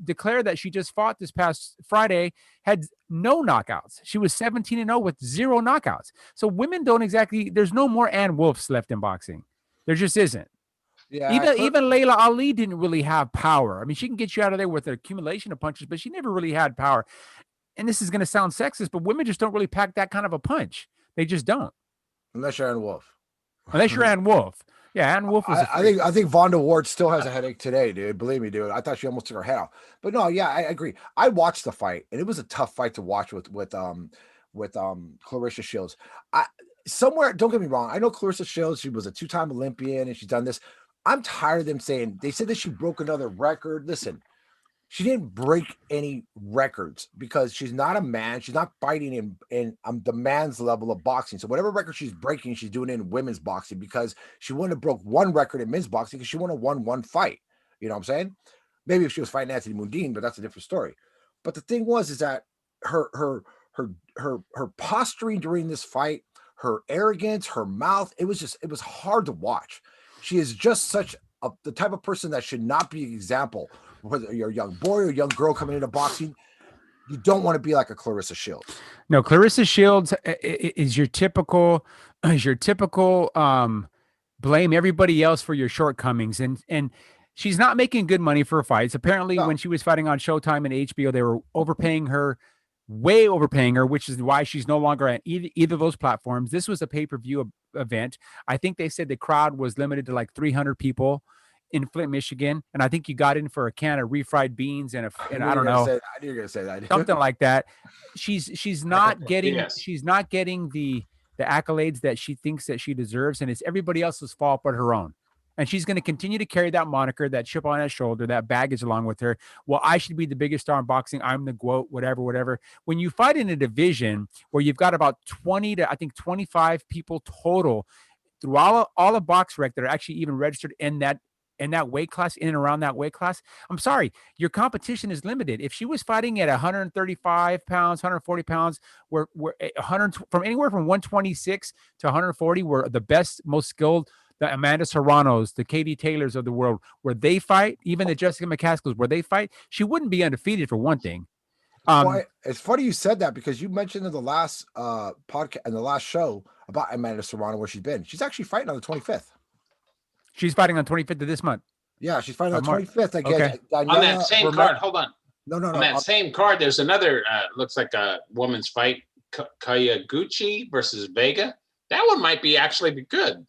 Declared that she just fought this past Friday had no knockouts. She was 17-0 with 0 knockouts. So women don't exactly. There's no more Ann Wolfs left in boxing. There just isn't. Yeah, even Layla Ali didn't really have power. I mean, she can get you out of there with an accumulation of punches, but she never really had power. And this is going to sound sexist, but women just don't really pack that kind of a punch. They just don't. Unless you're Ann Wolf. Unless you're Ann Wolf. Yeah, Ann Wolf was. I think Vonda Ward still has a headache today, dude. Believe me, dude. I thought she almost took her head off. But no, yeah, I agree. I watched the fight, and it was a tough fight to watch with Clarissa Shields. Somewhere, don't get me wrong. I know Clarissa Shields. She was a 2-time Olympian, and she's done this. I'm tired of them saying they said that she broke another record. Listen, she didn't break any records because she's not a man. She's not fighting in the man's level of boxing. So whatever record she's breaking, she's doing it in women's boxing because she wouldn't have broke one record in men's boxing because she wouldn't have won one fight. You know what I'm saying? Maybe if she was fighting Anthony Mundine, but that's a different story. But the thing is that her posturing during this fight, her arrogance, her mouth, it was hard to watch. She is just the type of person that should not be an example. Whether you're a young boy or a young girl coming into boxing, you don't want to be like a Clarissa Shields. No, Clarissa Shields is your typical blame everybody else for your shortcomings. And she's not making good money for her fights. Apparently, when she was fighting on Showtime and HBO, they were way overpaying her, which is why she's no longer at either of those platforms. This was a pay-per-view event. I think they said the crowd was limited to like 300 people in Flint, Michigan, and I think you got in for a can of refried beans and I don't know. I knew you were gonna say that. Something like that. She's not getting she's not getting the accolades that she thinks that she deserves, and it's everybody else's fault but her own. And she's going to continue to carry that moniker, that chip on her shoulder, that baggage along with her. Well, I should be the biggest star in boxing. I'm the GOAT, whatever. When you fight in a division where you've got about 20 to, I think, 25 people total through all of BoxRec that are actually even registered in that weight class, in and around that weight class, I'm sorry, your competition is limited. If she was fighting at 135 pounds, 140 pounds, where 100 from anywhere from 126 to 140 were the best, most skilled, the Amanda Serranos, the Katie Taylors of the world, where they fight, even the Jessica McCaskills, where they fight, she wouldn't be undefeated for one thing. Well, it's funny you said that because you mentioned in the last podcast and the last show about Amanda Serrano where she's been. She's actually fighting on the 25th. She's fighting on 25th of this month. Yeah, she's fighting on the 25th against on that same card. Hold on. No. On that same card, there's another looks like a woman's fight, Kayaguchi versus Vega. That one might be actually be good.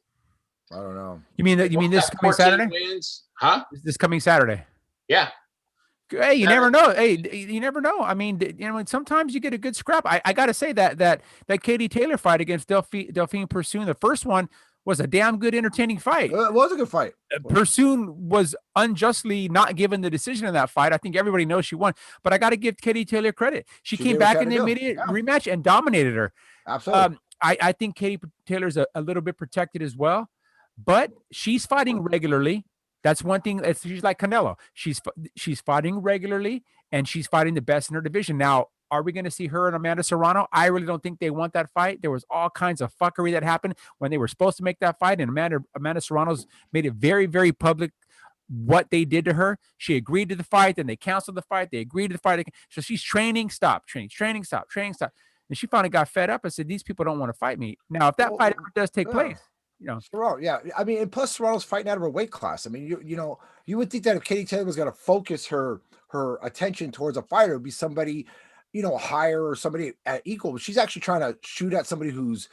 I don't know. You mean this coming Saturday? Wins. Huh? This coming Saturday. Yeah. Hey, you never know. Hey, you never know. I mean, sometimes you get a good scrap. I got to say that Katie Taylor fight against Delphine Pursoon, the first one was a damn good, entertaining fight. It was a good fight. Pursoon was unjustly not given the decision in that fight. I think everybody knows she won, but I got to give Katie Taylor credit. She came back in the immediate rematch and dominated her. Absolutely. I think Katie Taylor's a little bit protected as well, but she's fighting regularly. That's one thing. She's like Canelo. She's fighting regularly, and she's fighting the best in her division. Now, are we going to see her and Amanda Serrano? I really don't think they want that fight. There was all kinds of fuckery that happened when they were supposed to make that fight, and Amanda Serrano's made it very, very public what they did to her. She agreed to the fight, then they canceled the fight. They agreed to the fight. So she's training, stop. And she finally got fed up and said, these people don't want to fight me. Now, if that fight ever does take place. Serrano, yeah. I mean, and plus Serrano's fighting out of her weight class. I mean, you would think that if Katie Taylor was going to focus her attention towards a fighter, it would be somebody, higher or somebody at equal. But she's actually trying to shoot at somebody who's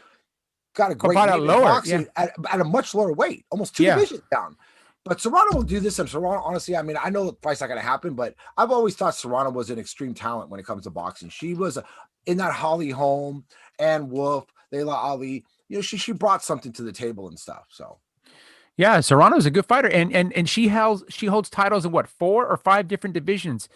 got a great name in boxing at a much lower weight, almost 2 divisions down. But Serrano will do this. And Serrano, honestly, I mean, I know the fight's not going to happen, but I've always thought Serrano was an extreme talent when it comes to boxing. She was in that Holly Holm and Wolf, Layla Ali. She brought something to the table and stuff. So, yeah, Serrano's a good fighter, and she holds titles in 4 or 5 different divisions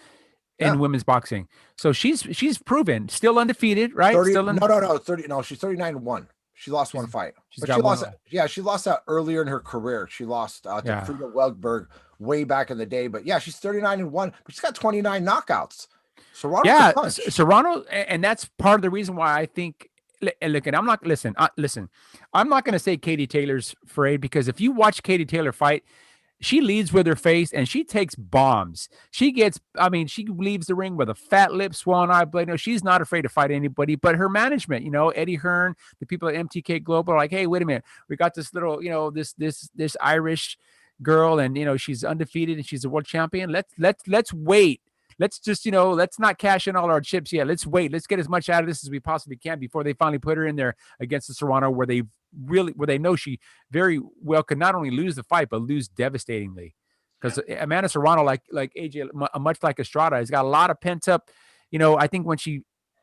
in women's boxing. So she's proven, still undefeated, right? 30, still no, 30. No, she's 39-1. She lost one fight. But she lost. She lost that earlier in her career. She lost to Frida Weldberg way back in the day. But yeah, she's 39-1. But she's got 29 knockouts. Serrano, and that's part of the reason why I think. Look, and I'm not listen. I'm not going to say Katie Taylor's afraid, because if you watch Katie Taylor fight, she leads with her face and she takes bombs. She leaves the ring with a fat lip, swollen eye blade. No, she's not afraid to fight anybody, but her management, Eddie Hearn, the people at MTK Global are like, hey, wait a minute. We got this little, this Irish girl, and, she's undefeated and she's a world champion. Let's wait. Let's just, let's not cash in all our chips yet. Let's wait. Let's get as much out of this as we possibly can before they finally put her in there against the Serrano, where they know she very well could not only lose the fight, but lose devastatingly. Because Amanda Serrano, like AJ, much like Estrada, has got a lot of pent up, I think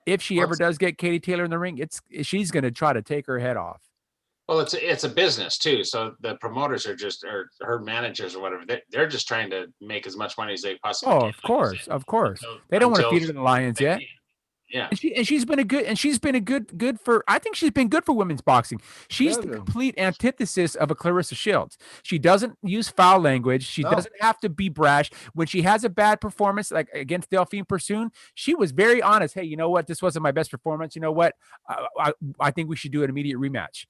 if she ever does get Katie Taylor in the ring, she's going to try to take her head off. Well, it's a business too. So the promoters or her managers or whatever, they're just trying to make as much money as they possibly can. Of course. They don't want to feed her to the lions yet. Yeah. And she's been a good for, I think she's been good for women's boxing. She's the complete antithesis of a Clarissa Shields. She doesn't use foul language. She doesn't have to be brash. When she has a bad performance, like against Delphine Pursoon, she was very honest. Hey, you know what? This wasn't my best performance. You know what? I think we should do an immediate rematch.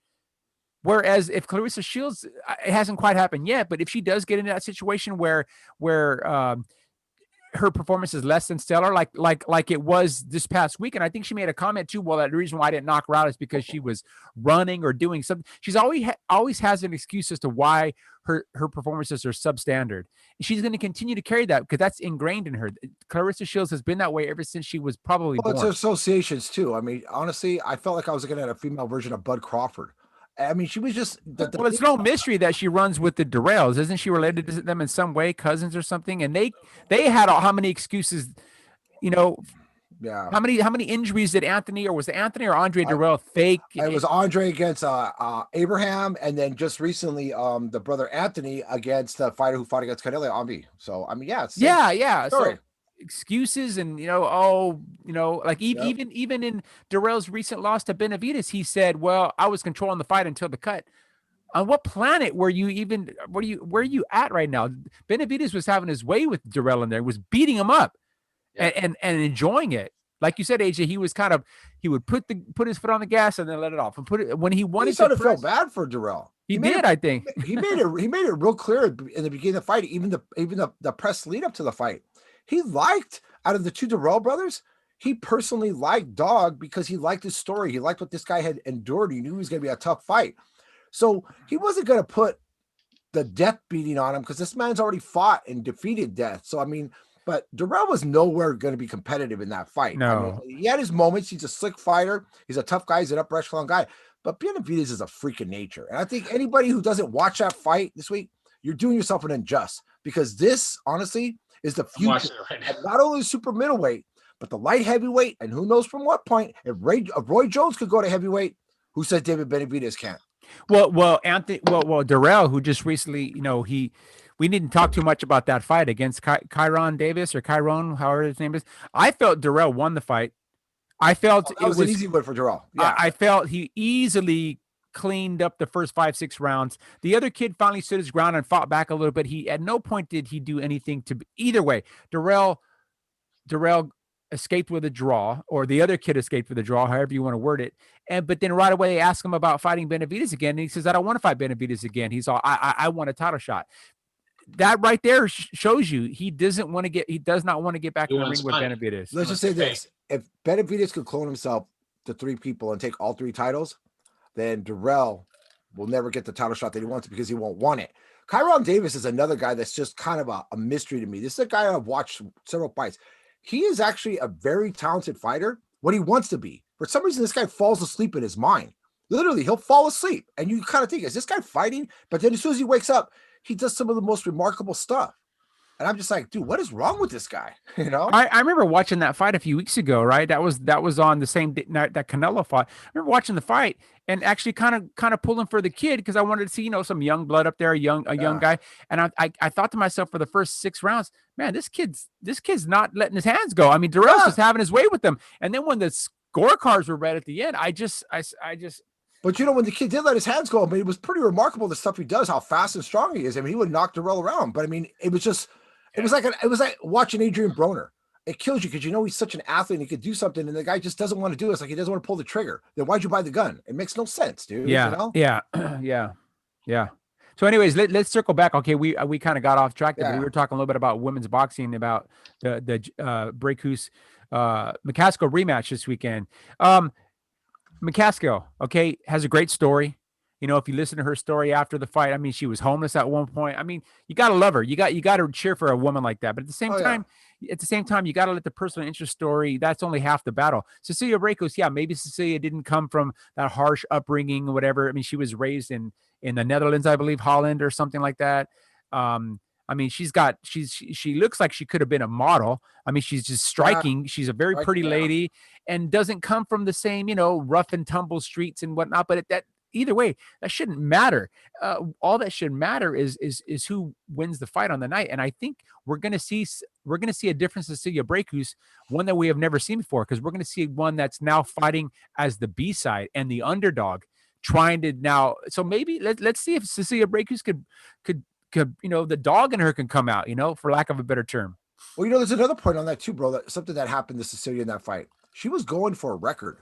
Whereas if Clarissa Shields, it hasn't quite happened yet, but if she does get into that situation where her performance is less than stellar, like it was this past week, and I think she made a comment too. Well, the reason why I didn't knock her out is because she was running or doing something. She's always has an excuse as to why her performances are substandard. She's going to continue to carry that because that's ingrained in her. Clarissa Shields has been that way ever since she was probably born. It's associations too. I mean, honestly, I felt like I was looking at a female version of Bud Crawford. I mean, she was just. Well, it's no mystery that she runs with the Durrells. Isn't she related to them in some way, cousins or something? And they had how many excuses, Yeah. How many injuries did Anthony, or was it Anthony or Andre Durrell fake? It was Andre against Abraham, and then just recently, the brother Anthony against the fighter who fought against Canelo Ambi. So I mean, yeah. So excuses and like even in Durrell's recent loss to Benavidez, he said, well, I was controlling the fight until the cut. On what planet were you where are you at right now? Benavidez was having his way with Durrell in there, was beating him up and enjoying it. Like you said, AJ, he would put his foot on the gas and then let it off and put it when he wanted. He started to feel bad for Durrell. He did, I think. He made it real clear in the beginning of the fight, even the press lead up to the fight. He liked, out of the two Durrell brothers, he personally liked Dog because he liked his story. He liked what this guy had endured. He knew he was going to be a tough fight. So he wasn't going to put the death beating on him because this man's already fought and defeated death. So, I mean, but Durrell was nowhere going to be competitive in that fight. No. I mean, he had his moments. He's a slick fighter. He's a tough guy. He's an upper echelon guy. But Benavidez is a freak of nature. And I think anybody who doesn't watch that fight this week, you're doing yourself an injustice because this, honestly, is the future of not only super middleweight, but the light heavyweight. And who knows from what point, if Roy Jones could go to heavyweight, who said David Benavidez can't? Well, Durrell, who just recently, we didn't talk too much about that fight against Kyron Davis or Kyron, however his name is. I felt Durrell won the fight. I felt it was an easy win for Durrell. Yeah. I felt he easily cleaned up the first 5-6 rounds. The other kid finally stood his ground and fought back a little bit. He at no point did he do anything to either way. Durrell escaped with a draw, or the other kid escaped with a draw, however you want to word it. But then right away they ask him about fighting Benavidez again, and he says, "I don't want to fight Benavidez again." He's all, "I want a title shot." That right there shows you he does not want to get back in the ring with Benavidez. Let's just say this: if Benavidez could clone himself to 3 people and take all 3 titles, then Durrell will never get the title shot that he wants because he won't want it. Kyron Davis is another guy that's just kind of a mystery to me. This is a guy I've watched several fights. He is actually a very talented fighter, what he wants to be. For some reason, this guy falls asleep in his mind. Literally, he'll fall asleep. And you kind of think, is this guy fighting? But then as soon as he wakes up, he does some of the most remarkable stuff. And I'm just like, dude, what is wrong with this guy? You know, I remember watching that fight a few weeks ago, right? That was on the same night that Canelo fought. I remember watching the fight and actually kind of pulling for the kid because I wanted to see, some young blood up there, a young guy. And I thought to myself for the first 6 rounds, man, this kid's not letting his hands go. I mean, Durrell's was having his way with them. And then when the scorecards were read at the end, I just. But when the kid did let his hands go, I mean, it was pretty remarkable the stuff he does, how fast and strong he is. I mean, he would knock Durrell around. But I mean, it was like watching Adrian Broner. It kills you because he's such an athlete and he could do something, and the guy just doesn't want to do it. It's like he doesn't want to pull the trigger. Then why'd you buy the gun? It makes no sense, dude. Yeah, yeah. So, anyways, let's circle back. Okay, we kind of got off track there, but we were talking a little bit about women's boxing, about the Breakus McCaskill rematch this weekend. McCaskill, okay, has a great story. If you listen to her story after the fight, I mean, she was homeless at one point. I mean, you got to love her. You got to cheer for a woman like that. But at the same time, you got to let the personal interest story, that's only half the battle. Cecilia Breakus, maybe Cecilia didn't come from that harsh upbringing or whatever. I mean, she was raised in the Netherlands, I believe, Holland or something like that. I mean, she looks like she could have been a model. I mean, she's just striking. She's a very pretty lady and doesn't come from the same, rough and tumble streets and whatnot. But either way, that shouldn't matter. All that should matter is who wins the fight on the night. And I think we're gonna see a different Cecilia Breakus, one that we have never seen before, because we're gonna see one that's now fighting as the B-side and the underdog, trying to now. So maybe let's see if Cecilia Breakus could the dog in her can come out, for lack of a better term. Well, there's another point on that too, bro. That something that happened to Cecilia in that fight. She was going for a record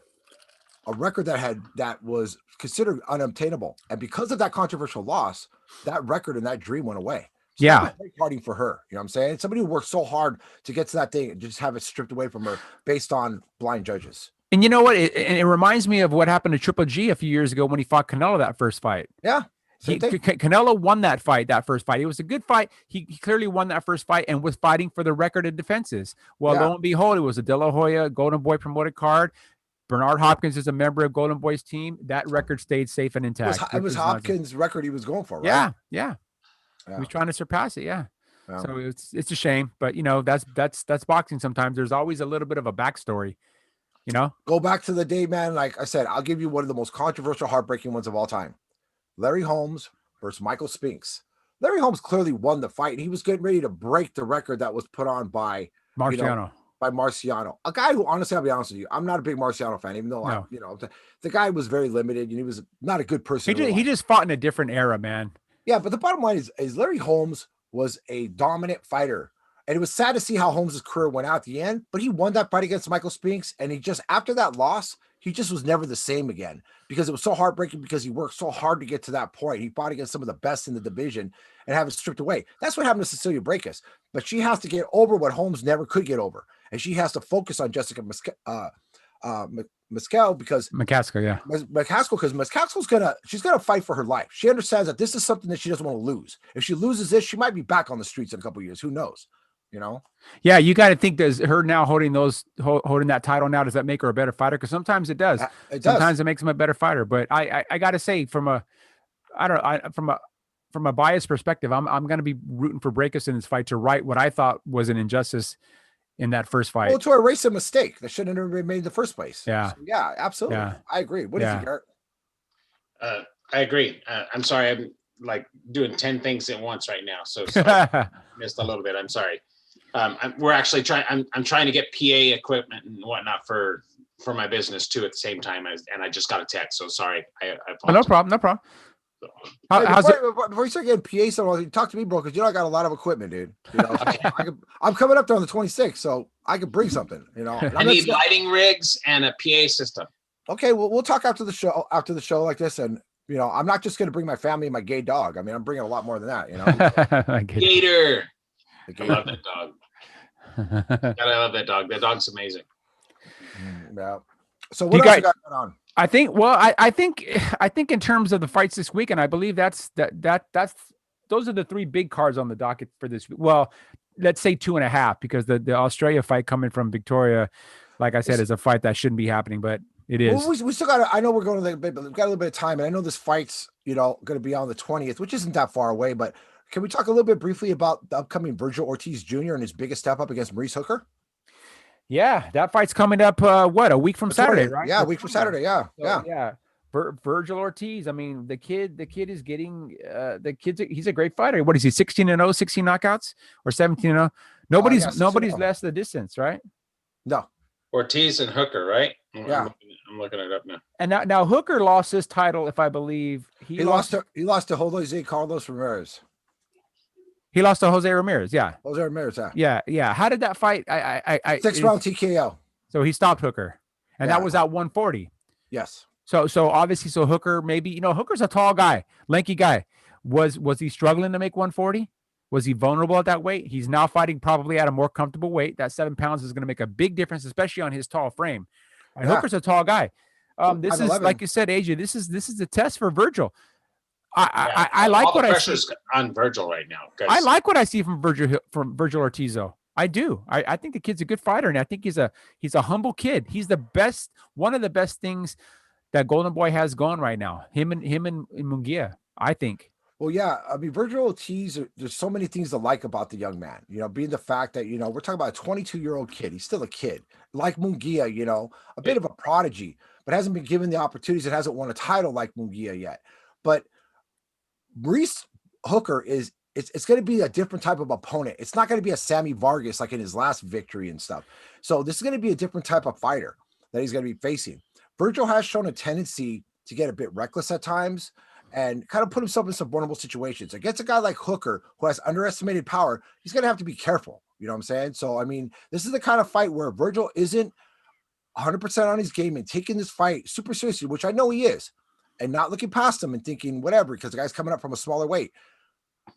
that was considered unobtainable. And because of that controversial loss, that record and that dream went away. So fighting for her. You know what I'm saying? Somebody who worked so hard to get to that thing and just have it stripped away from her based on blind judges. And you know what? It reminds me of what happened to Triple G a few years ago when he fought Canelo that first fight. Yeah. Canelo won that first fight. It was a good fight. He clearly won that first fight and was fighting for the record of defenses. Well, lo and behold, it was a De La Hoya Golden Boy promoted card. Bernard Hopkins is a member of Golden Boy's team. That record stayed safe and intact. It was Hopkins' record he was going for, right? Yeah. He was trying to surpass it. Yeah. So it's a shame, but that's boxing. Sometimes there's always a little bit of a backstory. Go back to the day, man. Like I said, I'll give you one of the most controversial, heartbreaking ones of all time. Larry Holmes versus Michael Spinks. Larry Holmes clearly won the fight, and he was getting ready to break the record that was put on by Marciano. By Marciano, a guy who, honestly, I'll be honest with you, I'm not a big Marciano fan, even though the guy was very limited and he was not a good person. He just fought in a different era, man. Yeah, but the bottom line is Larry Holmes was a dominant fighter, and it was sad to see how Holmes' career went out at the end. But he won that fight against Michael Spinks, and he just, after that loss, he just was never the same again, because it was so heartbreaking, because he worked so hard to get to that point. He fought against some of the best in the division and have it stripped away. That's what happened to Cecilia Breakus, but she has to get over what Holmes never could get over. And she has to focus on Jessica McCaskill, because she's gonna fight for her life. She understands that this is something that she doesn't want to lose. If she loses this, she might be back on the streets in a couple of years. Who knows? Yeah, you got to think, does her now holding that title now, does that make her a better fighter? Because sometimes it does. Sometimes it makes him a better fighter. But I got to say, from a biased perspective, I'm going to be rooting for Breakus in this fight to right what I thought was an injustice in that first fight. Well, to erase a mistake that shouldn't have been made in the first place. Yeah. So, yeah, absolutely. Yeah. I agree. What do you think, Garrett? I agree. I'm sorry. I'm like doing 10 things at once right now. So I missed a little bit. I'm sorry. We're actually trying. I'm trying to get PA equipment and whatnot for my business too at the same time. And I just got a text. So sorry. I apologize. No problem. Before you start getting PA stuff, talk to me, bro, because I got a lot of equipment, dude. I'm coming up there on the 26th, so I could bring something. I need lighting rigs and a PA system. Okay, well, we'll talk after the show like this, and I'm not just going to bring my family and my gay dog. I mean, I'm bringing a lot more than that. Gator. I love that dog. I love that dog. That dog's amazing. Yeah. So what else you got going on? I think. Well, I think in terms of the fights this weekend, I believe that's those are the three big cards on the docket for this. Well, let's say 2.5 because the Australia fight coming from Victoria, like I said, is a fight that shouldn't be happening, but it is. Well, we still got to, I know we're going to but we've got a little bit of time, and I know this fight's, going to be on the 20th, which isn't that far away, but can we talk a little bit briefly about the upcoming Vergil Ortiz Jr. and his biggest step up against Maurice Hooker? Yeah, that fight's coming up, a week from Saturday, right? Yeah, a week from Saturday, yeah. Vergil Ortiz, I mean, the kid is getting, he's a great fighter. What is he, 16-0, 16 knockouts or 17-0? Nobody's less the distance, right? No. Ortiz and Hooker, right? Yeah. I'm looking it up now. And now Hooker lost his title, if I believe. He lost to Jose Carlos Ramirez. He lost to Jose Ramirez, yeah. Jose Ramirez, yeah. How did that fight? 6-round TKO. So he stopped Hooker, and that was at 140. Yes. So obviously, Hooker maybe Hooker's a tall guy, lanky guy. Was he struggling to make 140? Was he vulnerable at that weight? He's now fighting probably at a more comfortable weight. That 7 pounds is going to make a big difference, especially on his tall frame. And Hooker's a tall guy. This is like you said, AJ. This is a test for Vergil. I like what I see. Pressure's on Vergil right now. I like what I see from Vergil Ortiz. I do. I think the kid's a good fighter, and I think he's a humble kid. He's the best, one of the best things that Golden Boy has going right now. Him and Munguia, I think. Well, yeah. I mean, Vergil Ortiz, there's so many things to like about the young man, being the fact that, we're talking about a 22-year-old kid. He's still a kid. Like Munguia, a bit of a prodigy, but hasn't been given the opportunities and hasn't won a title like Munguia yet. But Maurice Hooker it's going to be a different type of opponent. It's not going to be a Sammy Vargas like in his last victory and stuff. So this is going to be a different type of fighter that he's going to be facing. Vergil has shown a tendency to get a bit reckless at times and kind of put himself in some vulnerable situations. Against a guy like Hooker who has underestimated power, he's going to have to be careful. You know what I'm saying? So, I mean, this is the kind of fight where Vergil isn't 100% on his game and taking this fight super seriously, which I know he is, and not looking past him and thinking whatever, because the guy's coming up from a smaller weight.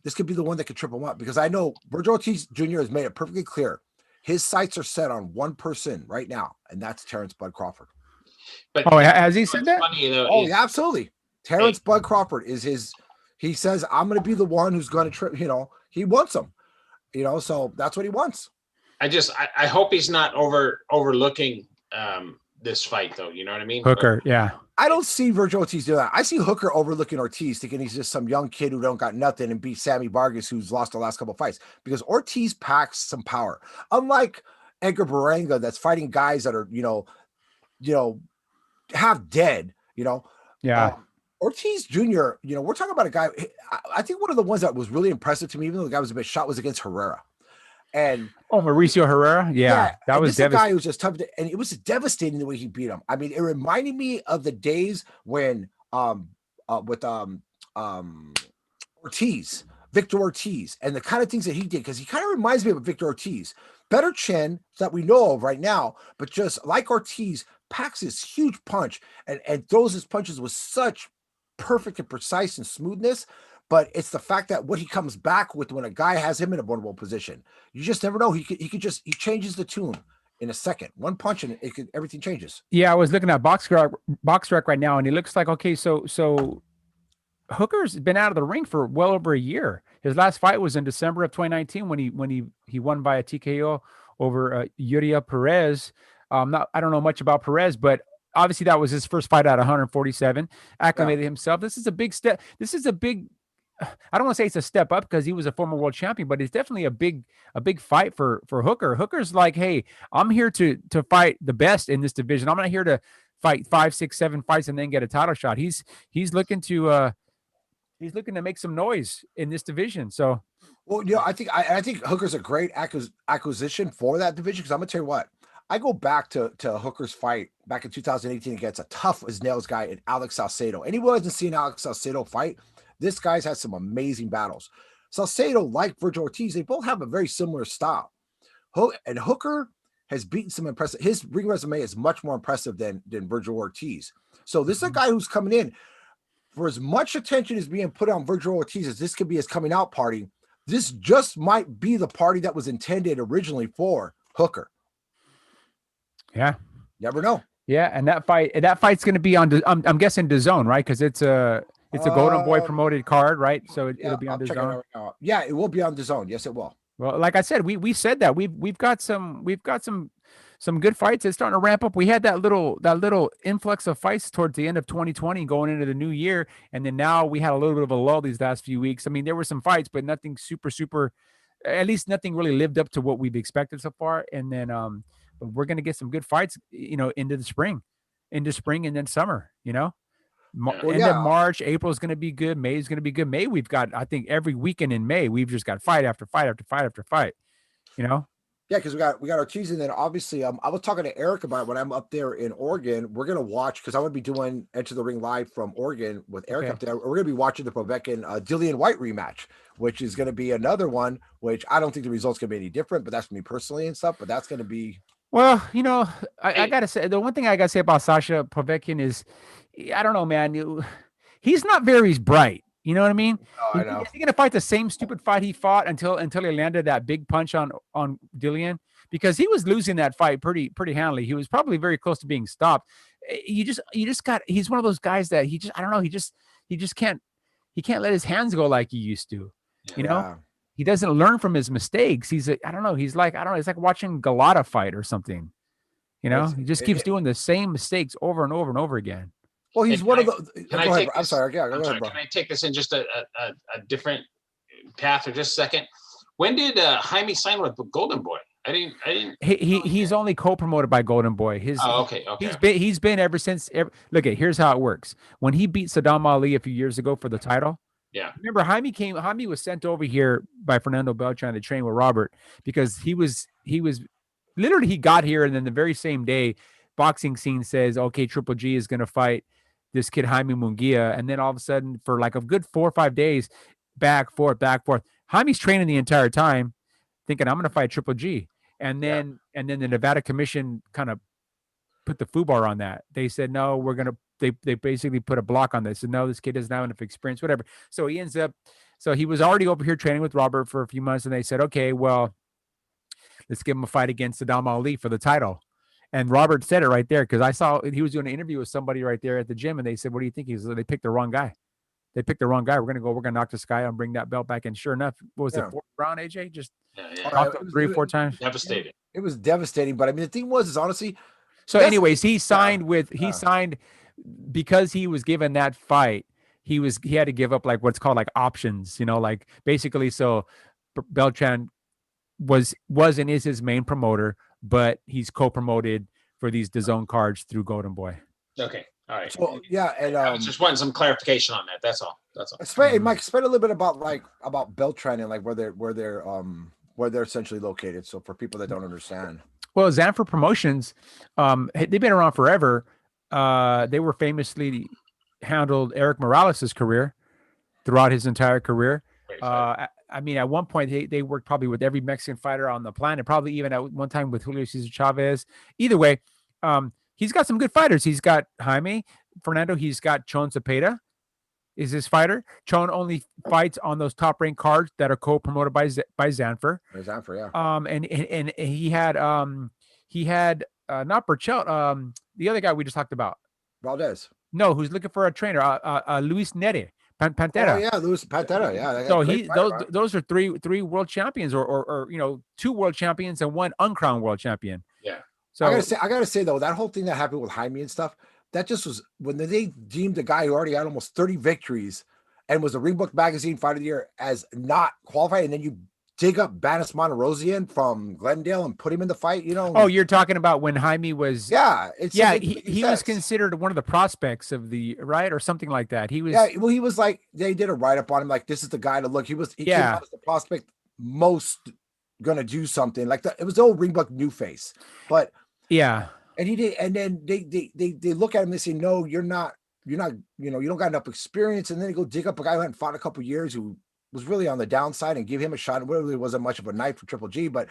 This could be the one that could trip him up, because I know Vergil Ortiz Jr. has made it perfectly clear. His sights are set on one person right now, and that's Terrence Bud Crawford. But has he said that? Funny, though, oh, yeah, absolutely. Terrence Bud Crawford is he says, I'm going to be the one who's going to trip, he wants him, so that's what he wants. I hope he's not overlooking this fight, though. You know what I mean? Hooker, yeah. I don't see Vergil Ortiz do that. I see Hooker overlooking Ortiz, thinking he's just some young kid who don't got nothing and beat Sammy Vargas, who's lost the last couple of fights, because Ortiz packs some power. Unlike Edgar Beranga, that's fighting guys that are, half dead, Yeah. Ortiz Jr., we're talking about a guy. I think one of the ones that was really impressive to me, even though the guy was a bit shot, was against Herrera. And Mauricio Herrera, that was a guy who was just tough, and it was devastating the way he beat him. I mean, it reminded me of the days when Ortiz, Victor Ortiz, and the kind of things that he did, because he kind of reminds me of Victor Ortiz. Better chin that we know of right now, but just like Ortiz, packs this huge punch and throws his punches with such perfect and precise and smoothness. But it's the fact that what he comes back with when a guy has him in a vulnerable position, you just never know. He changes the tune in a second. One punch and everything changes. Yeah, I was looking at BoxRec right now, and he looks like, okay, so Hooker's been out of the ring for well over a year. His last fight was in December of 2019 when he won by a TKO over Yuria Perez. I don't know much about Perez, but obviously that was his first fight at 147. Acclimated himself. This is a big step. This is a big. I don't want to say it's a step up because he was a former world champion, but it's definitely a big fight for Hooker. Hooker's like, hey, I'm here to fight the best in this division. I'm not here to fight 5, 6, 7 fights and then get a title shot. He's looking to make some noise in this division. So, well, I think Hooker's a great acquisition for that division, because I'm gonna tell you what. I go back to Hooker's fight back in 2018 against a tough as nails guy in Alex Salcedo. Anyone hasn't seen Alex Salcedo fight, this guy's had some amazing battles. Salcedo, like Vergil Ortiz, they both have a very similar style. And Hooker has beaten some impressive. His ring resume is much more impressive than Vergil Ortiz. So this is a guy who's coming in. For as much attention as being put on Vergil Ortiz as this could be his coming out party, this just might be the party that was intended originally for Hooker. Yeah. Never know. Yeah, and that fight's going to be on. I'm guessing DAZN, right? Because it's a Golden Boy promoted card, right? So it'll be on DAZN. Right now. Yeah, it will be on DAZN. Yes, it will. Well, like I said, we said that we've got some good fights. It's starting to ramp up. We had that little influx of fights towards the end of 2020 going into the new year, and then now we had a little bit of a lull these last few weeks. I mean, there were some fights, but nothing super. At least nothing really lived up to what we've expected so far. And then but we're going to get some good fights, into spring, and then summer, End of March, April is going to be good. May is going to be good. May, we've got, I think every weekend in May, we've just got fight after fight after fight after fight, Yeah, because we got Ortiz, and then obviously I was talking to Eric about it when I'm up there in Oregon. We're going to watch, because I'm going to be doing Enter the Ring live from Oregon with Eric up there. We're going to be watching the Povetkin Dillian White rematch, which is going to be another one, which I don't think the result's going to be any different, but that's me personally and stuff, but that's going to be. Well, I got to say, the one thing I got to say about Sasha Povetkin is, I don't know, man. He's not very bright. You know what I mean? Oh, I know. Is he going to fight the same stupid fight he fought until he landed that big punch on Dillian? Because he was losing that fight pretty handily. He was probably very close to being stopped. He's one of those guys that I don't know. He just can't let his hands go like he used to. He doesn't learn from his mistakes. He's like watching Galata fight or something. He just keeps doing the same mistakes over and over and over again. Well, he's one of the. I'm sorry. Yeah, go ahead, bro. Can I take this in just a different path for just a second? When did Jaime sign with Golden Boy? I didn't. He's only co-promoted by Golden Boy. Okay. He's been ever since. Here's how it works. When he beat Saddam Ali a few years ago for the title. Yeah. Remember, Jaime was sent over here by Fernando Beltran to train with Robert, because he was literally, he got here, and then the very same day, boxing scene says, okay, Triple G is going to fight this kid Jaime Munguia, and then all of a sudden, for like a good 4 or 5 days, back forth. Jaime's training the entire time, thinking, I'm going to fight Triple G, and then the Nevada Commission kind of put the FUBAR on that. They said, no, we're going to. They basically put a block on this. So no, this kid doesn't have enough experience, whatever. So he was already over here training with Robert for a few months, and they said, okay, well, let's give him a fight against Saddam Ali for the title. And Robert said it right there, because I saw he was doing an interview with somebody right there at the gym, and they said, what do you think? They picked the wrong guy. We're going to knock this guy out and bring that belt back. And sure enough, what was it, fourth round, AJ? Just knocked him 3 or 4 times. Devastating. It was devastating. But I mean, the thing is honestly. So anyways, he signed because he was given that fight. He had to give up like what's called like options, like basically. So Beltran was and is his main promoter, but he's co-promoted for these DAZN cards through Golden Boy. Okay. All right. So and I was just wanting some clarification on that. That's all. Mike, explain a little bit about Beltran and like where they're essentially located. So for people that don't understand. Well, Zanfer Promotions, they've been around forever. They were famously handled Eric Morales' career throughout his entire career. I mean, at one point, they worked probably with every Mexican fighter on the planet, probably even at one time with Julio Cesar Chavez. Either way, he's got some good fighters. He's got Jaime Fernando. He's got Chon Cepeda is his fighter. Chon only fights on those top-ranked cards that are co-promoted by Zanfer. Zanfer, yeah. And he had not Burchell, the other guy we just talked about. Valdez. No, who's looking for a trainer? Luis Neri. Pantera. Oh yeah, Luis Pantera. Yeah. So those are three world champions, or 2 world champions and 1 uncrowned world champion. Yeah. So I gotta say though, that whole thing that happened with Jaime and stuff, that just was when they deemed a guy who already had almost 30 victories and was a Ring Book Magazine Fighter of the Year as not qualified, and then you dig up Banis Monterosian from Glendale and put him in the fight, Oh, you're talking about when Jaime was. Yeah. He was considered one of the prospects of the right or something like that. He was. Yeah. Well, he was like, they did a write-up on him. Like, this is the guy to look. He came out as the prospect most going to do something like that. It was the old Ring Book new face, but yeah. And he did. And then they look at him and they say, no, you're not, you don't got enough experience. And then they go dig up a guy who hadn't fought a couple of years, who was really on the downside, and give him a shot. It really wasn't much of a night for Triple G, but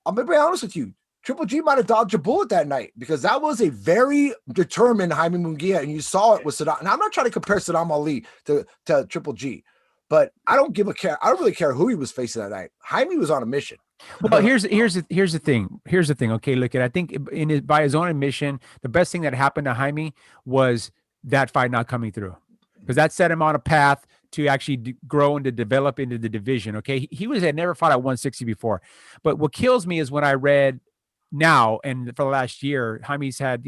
I'm gonna be honest with you. Triple G might have dodged a bullet that night, because that was a very determined Jaime Munguia, and you saw it with Saddam. And I'm not trying to compare Saddam Ali to Triple G, but I don't really care who he was facing that night. Jaime was on a mission. Well, here's the thing. Here's the thing. Okay, look at. I think by his own admission, the best thing that happened to Jaime was that fight not coming through, because that set him on a path to actually grow and to develop into the division. Okay, he had never fought at 160 before, but what kills me is when I read now and for the last year, Jaime's had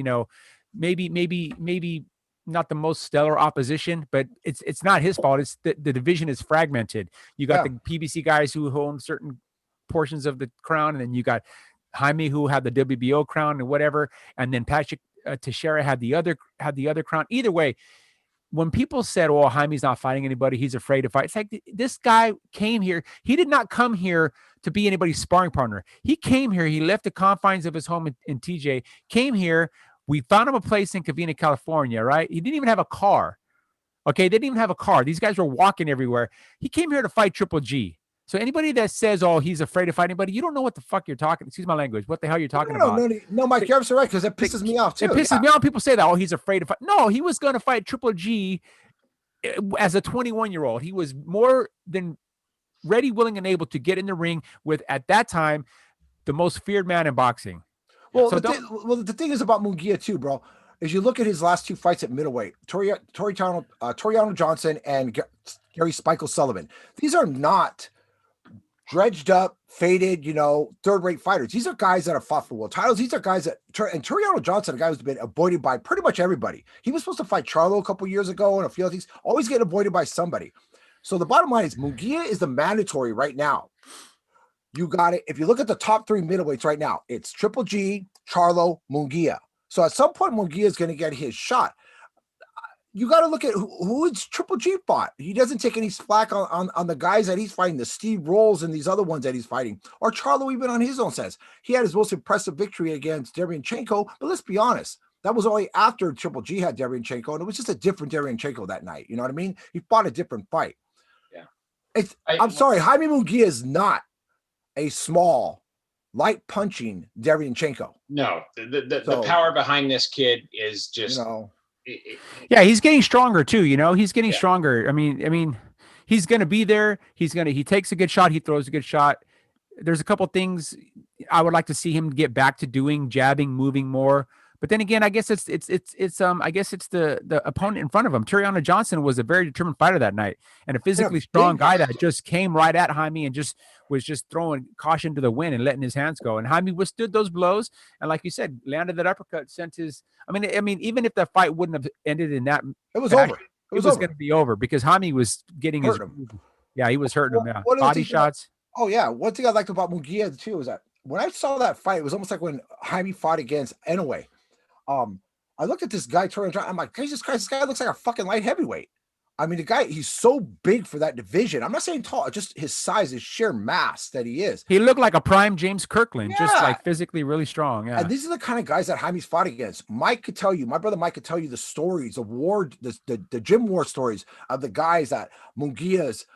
maybe not the most stellar opposition, but it's not his fault. It's the division is fragmented. You got the PBC guys who own certain portions of the crown, and then you got Jaime who had the WBO crown and whatever, and then Patrick Teixeira had the other crown. Either way, when people said, "Oh, Jaime's not fighting anybody, he's afraid to fight," it's like this guy came here. He did not come here to be anybody's sparring partner. He came here. He left the confines of his home in TJ. Came here. We found him a place in Covina, California. Right? He didn't even have a car. Okay, they didn't even have a car. These guys were walking everywhere. He came here to fight Triple G. So anybody that says, "Oh, he's afraid to fight anybody," you don't know what the fuck you're talking. Excuse my language. What the hell you're talking about? No, Mike, you're absolutely right, because it pisses me off too. It pisses me off. People say that, "Oh, he's afraid to fight." No, he was going to fight Triple G as a 21-year-old. He was more than ready, willing, and able to get in the ring with, at that time, the most feared man in boxing. Well, the thing is about Munguia too, bro. Is you look at his last two fights at middleweight, Toriano Johnson and Gary Spike O'Sullivan. These are not dredged up, faded, third-rate fighters. These are guys that have fought for world titles. These are guys that, and Toriano Johnson, a guy who's been avoided by pretty much everybody. He was supposed to fight Charlo a couple years ago, and a few other things, always getting avoided by somebody. So the bottom line is Munguia is the mandatory right now. You got it. If you look at the top three middleweights right now, it's Triple G, Charlo, Munguia. So at some point, Munguia is going to get his shot. You got to look at who it's Triple G fought. He doesn't take any slack on the guys that he's fighting, the Steve Rolls and these other ones that he's fighting, or Charlo even on his own sense. He had his most impressive victory against Derevyanchenko, but let's be honest, that was only after Triple G had Derevyanchenko, and it was just a different Derevyanchenko that night. You know what I mean? He fought a different fight. Yeah. I'm sorry, Jaime Munguia is not a small, light punching Derevyanchenko. No, the power behind this kid is just yeah, he's getting stronger too. He's getting stronger. I mean, he's going to be there. He takes a good shot. He throws a good shot. There's a couple things I would like to see him get back to doing, jabbing, moving more. But then again, I guess it's the opponent in front of him. Toriano Johnson was a very determined fighter that night, and a physically strong guy that just came right at Jaime and was throwing caution to the wind and letting his hands go. And Jaime withstood those blows, and like you said, landed that uppercut, sent his. I mean, even if that fight wouldn't have ended in that, it was over. It was going to be over because Jaime was getting his. Yeah, he was hurting him. Yeah, body shots. Oh yeah, one thing I liked about Munguia too is that when I saw that fight, it was almost like when Jaime fought against Inoue. I looked at this guy, I'm like, Jesus Christ, this guy looks like a fucking light heavyweight. I mean, the guy, he's so big for that division. I'm not saying tall, just his size, his sheer mass that he is. He looked like a prime James Kirkland, just like physically really strong. Yeah. And these are the kind of guys that Jaime's fought against. My brother Mike could tell you the stories of war, the gym war stories of the guys that Munguia's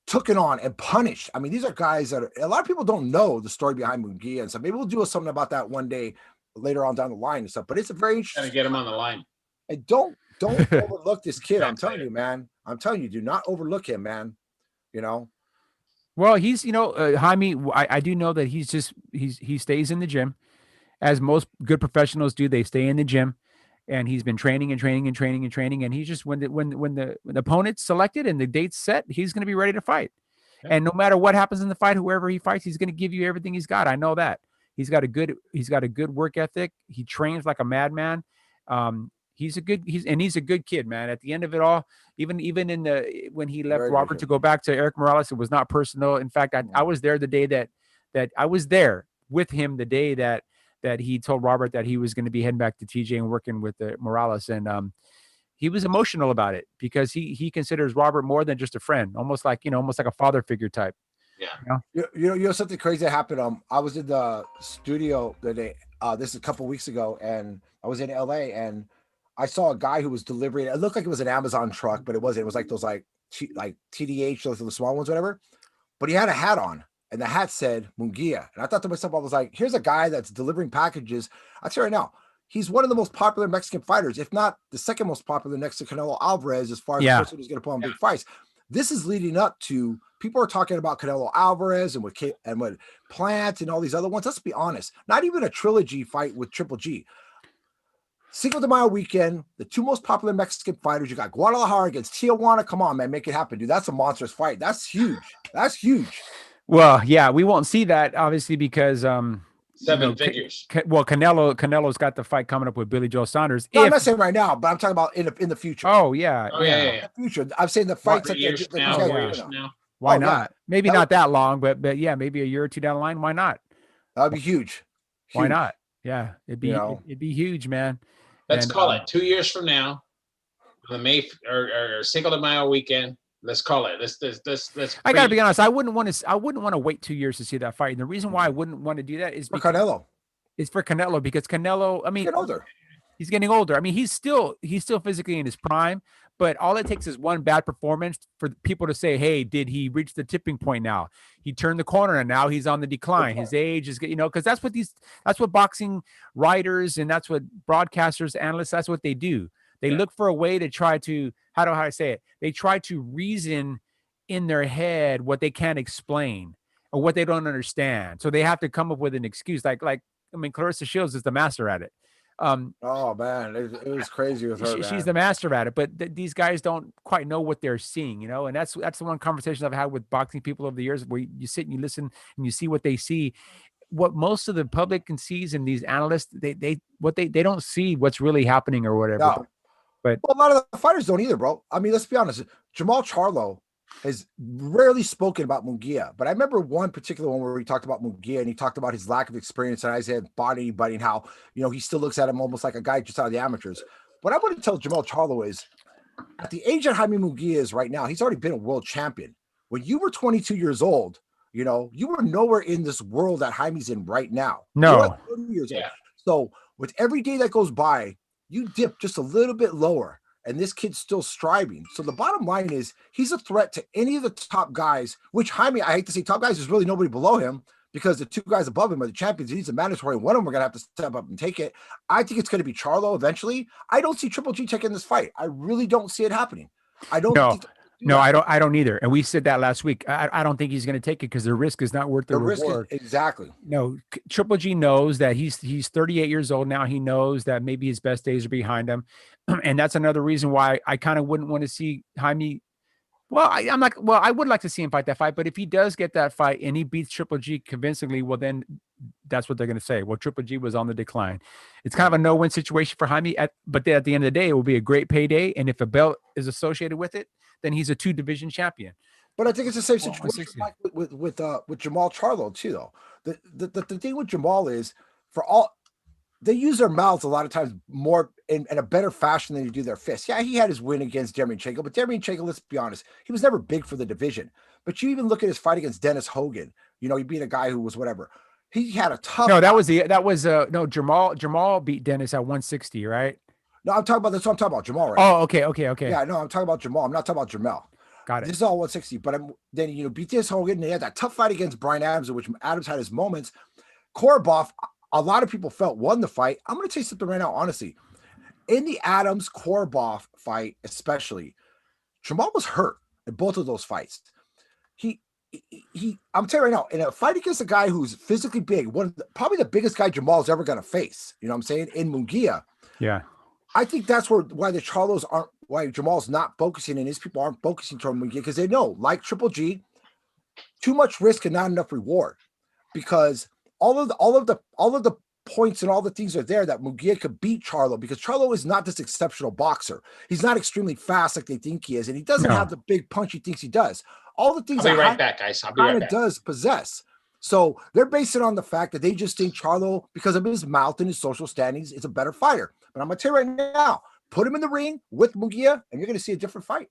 took it on and punished. I mean, these are guys that a lot of people don't know the story behind Munguia and stuff. Maybe we'll do something about that one day later on down the line and stuff, but it's a very interesting. Gotta get him on the line. And don't overlook this kid. I'm telling you, man. I'm telling you, do not overlook him, man. Well, he's Jaime. I do know that he stays in the gym, as most good professionals do. They stay in the gym, and he's been training. And he's just when the opponent's selected and the date's set, he's going to be ready to fight. Yeah. And no matter what happens in the fight, whoever he fights, he's going to give you everything he's got. I know that. He's got a good work ethic. He trains like a madman. He's a good kid, man. At the end of it all, even when he left Robert to go back to Eric Morales, it was not personal. In fact, I was there the day that I was there with him the day that he told Robert that he was going to be heading back to TJ and working with Morales, and he was emotional about it because he considers Robert more than just a friend, almost like a father figure type. Yeah. You know something crazy that happened. I was in the studio the day, this is a couple weeks ago, and I was in LA and I saw a guy who was delivering. It looked like it was an Amazon truck, but it wasn't. It was like those like TDH, those the small ones, whatever. But he had a hat on, and the hat said Munguia. And I thought to myself, I was like, here's a guy that's delivering packages. I'll tell you right now, he's one of the most popular Mexican fighters, if not the second most popular next to Canelo Alvarez, as far as the person who's going to put on big fights. this is leading up to people are talking about Canelo Alvarez and with Plant and all these other ones. Let's be honest, not even a trilogy fight with Triple G. Cinco de Mayo weekend, the two most popular Mexican fighters. You got Guadalajara against Tijuana. Come on, man, make it happen, dude. That's a monstrous fight. That's huge. That's huge. Well, yeah, we won't see that obviously because seven figures. Canelo's got the fight coming up with Billy Joe Saunders. No, I'm not saying right now, but I'm talking about in the future. Oh yeah, yeah. In the future, I'm saying the fights that years these now, guys now. Why not? Maybe not that long, but yeah, maybe a year or two down the line. Why not? That'd be huge. Why not? Yeah, it'd be huge, man. Let's call it 2 years from now, the May or Cinco de Mayo weekend. Let's call it. Let's. I gotta be honest. I wouldn't want to wait 2 years to see that fight. And the reason why I wouldn't want to do that is for Canelo. It's for Canelo because Canelo. I mean, he's getting older. I mean, he's still physically in his prime. But all it takes is one bad performance for people to say, "Hey, did he reach the tipping point now? He turned the corner and now he's on the decline. His age is, because that's what boxing writers and that's what broadcasters, analysts, that's what they do. They look for a way to try to how do I say it? They try to reason in their head what they can't explain or what they don't understand. So they have to come up with an excuse. Like Clarissa Shields is the master at it. Oh man, it was crazy with her. She's the master at it, but these guys don't quite know what they're seeing, and that's the one conversation I've had with boxing people over the years, where you sit and you listen and you see what they see. What most of the public can see and these analysts, they don't see what's really happening or whatever. No. But a lot of the fighters don't either, bro. I mean, let's be honest. Jamal Charlo has rarely spoken about Munguia, but I remember one particular one where he talked about Munguia and he talked about his lack of experience and Isaiah fought anybody and how, he still looks at him almost like a guy just out of the amateurs. What I want to tell Jamal Charlo is at the age that Jaime Munguia is right now, he's already been a world champion. When you were 22 years old, you were nowhere in this world that Jaime's in right now. No. You're like 30 years old. So with every day that goes by, you dip just a little bit lower. And this kid's still striving. So the bottom line is he's a threat to any of the top guys, which Jaime, I hate to say top guys, there's really nobody below him because the two guys above him are the champions. He's a mandatory. One of them are going to have to step up and take it. I think it's going to be Charlo eventually. I don't see Triple G taking this fight. I really don't see it happening. I don't. No, I don't either. And we said that last week. I don't think he's going to take it because the risk is not worth the reward. Exactly. No, Triple G knows that he's 38 years old now. He knows that maybe his best days are behind him. And that's another reason why I kind of wouldn't want to see Jaime. Well, I would like to see him fight that fight. But if he does get that fight and he beats Triple G convincingly, well, then that's what they're going to say. Well, Triple G was on the decline. It's kind of a no-win situation for Jaime. But then at the end of the day, it will be a great payday. And if a belt is associated with it, then he's a 2-division champion. But I think it's the same situation with Jamal Charlo too, though. The thing with Jamal is they use their mouths a lot of times more in a better fashion than they do their fists. Yeah, he had his win against Derevyanchenko, but Derevyanchenko, let's be honest, he was never big for the division. But you even look at his fight against Dennis Hogan. He beat a guy who was whatever. He had a tough. No, Jamal beat Dennis at 160, right? No, I'm talking about that's what I'm talking about. Jamal, right? Oh, okay. Yeah, no, I'm talking about Jamal. I'm not talking about Jamel. Got it. This is all 160. But then beat this Hogan. And he had that tough fight against Brian Adams, in which Adams had his moments. Korobov, a lot of people felt won the fight. I'm going to tell you something right now, honestly. In the Adams Korobov fight, especially, Jamal was hurt in both of those fights. I'm telling you right now, in a fight against a guy who's physically big, probably the biggest guy Jamal's ever going to face. You know what I'm saying? In Munguia. Yeah. I think that's why the Charlos why Jamal's not focusing and his people aren't focusing toward Munguia, because they know, like Triple G, too much risk and not enough reward. Because all of the points and all the things are there that Munguia could beat Charlo, because Charlo is not this exceptional boxer. He's not extremely fast like they think he is, and he doesn't have the big punch he thinks he does. All the things I'll be right back, guys. I'll be right back. Does possess. So they're basing it on the fact that they just think Charlo, because of his mouth and his social standings, is a better fighter. But I'm going to tell you right now, put him in the ring with Munguia, and you're going to see a different fight.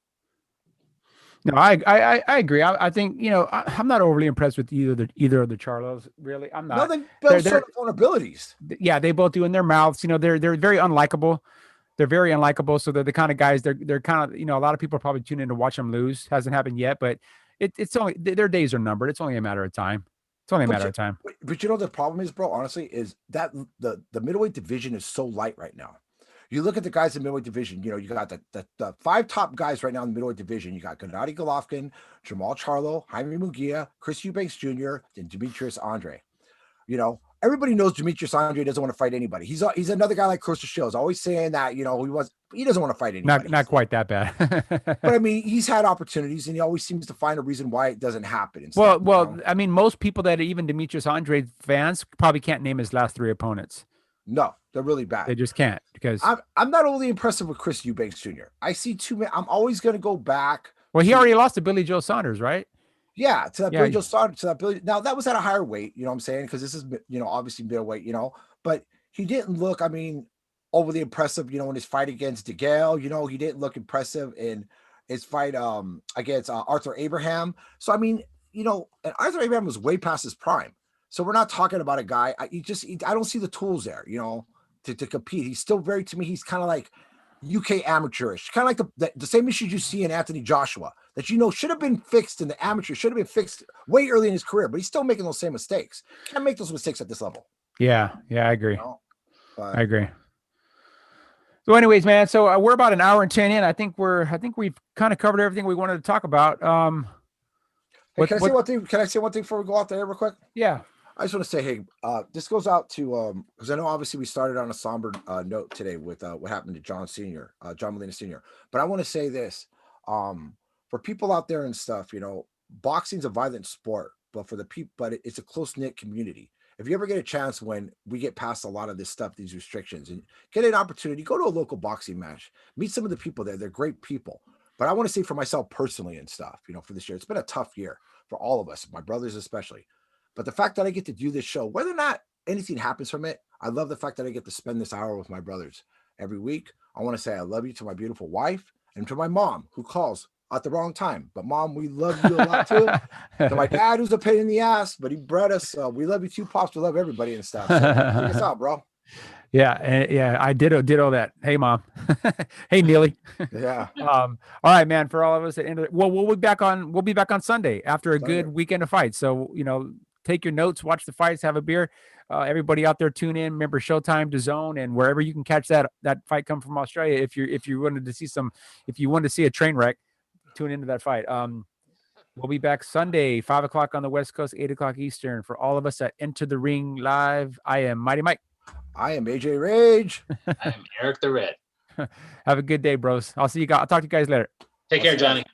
No, I agree. I think, I'm not overly impressed with either of the Charlos, really. I'm not. No, they both certain vulnerabilities. Yeah, they both do in their mouths. They're very unlikable. They're very unlikable. So they're the kind of guys, they're kind of, a lot of people are probably tuning in to watch them lose. Hasn't happened yet, but it's only, their days are numbered. It's only a matter of time. It's only a matter of time. But the problem is, bro, honestly, is that the middleweight division is so light right now. You look at the guys in the middleweight division. You know, you got the 5 top guys right now in the middleweight division. You got Gennady Golovkin, Jamal Charlo, Jaime Munguia, Chris Eubanks Jr., and Demetrius Andre. You know, everybody knows Demetrius Andre doesn't want to fight anybody. He's another guy like Claressa Shields, always saying that, you know, he doesn't want to fight anybody. Not quite that bad. But I mean, he's had opportunities, and he always seems to find a reason why it doesn't happen. Well, you know? I mean, most people that are even Demetrius Andre fans probably can't name his last 3 opponents. No, they're really bad. They just can't, because I'm not only impressive with Chris Eubanks Jr. I see too many. I'm always going to go back. Well, he already lost to Billy Joe Saunders, right? Yeah, to that Billy Joe Saunders, to that Billy. Now that was at a higher weight, you know what I'm saying? Because this is, you know, obviously middleweight, you know, but he didn't look, I mean, overly impressive, you know, in his fight against DeGale. You know, he didn't look impressive in his fight against Arthur Abraham. So I mean, you know, and Arthur Abraham was way past his prime. So we're not talking about a guy. I don't see the tools there, you know, to compete. He's still very, to me, he's kind of like UK amateurish, kind of like the same issues you see in Anthony Joshua that, you know, should have been fixed in the amateur, should have been fixed way early in his career, but he's still making those same mistakes. Can't make those mistakes at this level. Yeah, I agree. You know? I agree. So anyways, man, so we're about an hour and 10 in. I think we've kind of covered everything we wanted to talk about. Hey, can I say one thing? Can I say one thing before we go out there real quick? Yeah. I just want to say, hey, this goes out to, because I know obviously we started on a somber note today with what happened to John Molina Sr. But I want to say this, for people out there and stuff, you know, boxing's a violent sport, but for the people, but it's a close knit community. If you ever get a chance when we get past a lot of this stuff, these restrictions, and get an opportunity, go to a local boxing match, meet some of the people there. They're great people. But I want to say for myself personally and stuff, you know, for this year, it's been a tough year for all of us, my brothers especially. But the fact that I get to do this show, whether or not anything happens from it, I love the fact that I get to spend this hour with my brothers every week. I want to say I love you to my beautiful wife and to my mom, who calls at the wrong time. But Mom, we love you a lot too. To my dad, who's a pain in the ass, but he bred us. We love you too, Pops. We love everybody and stuff. So check us out, bro. Yeah, I did all that. Hey, Mom. Hey, Neely. Yeah. All right, man. For all of us at end of we'll be back on Sunday after a good weekend of fights. So, you know, take your notes, watch the fights, have a beer. Everybody out there, tune in. Remember Showtime, DAZN, and wherever you can catch that fight come from Australia. If you wanted to see a train wreck, tune into that fight. We'll be back Sunday, 5 o'clock on the West Coast, 8 o'clock Eastern. For all of us at Enter the Ring Live, I am Mighty Mike. I am AJ Rage. I am Eric the Red. Have a good day, bros. I'll talk to you guys later. Take care, Johnny.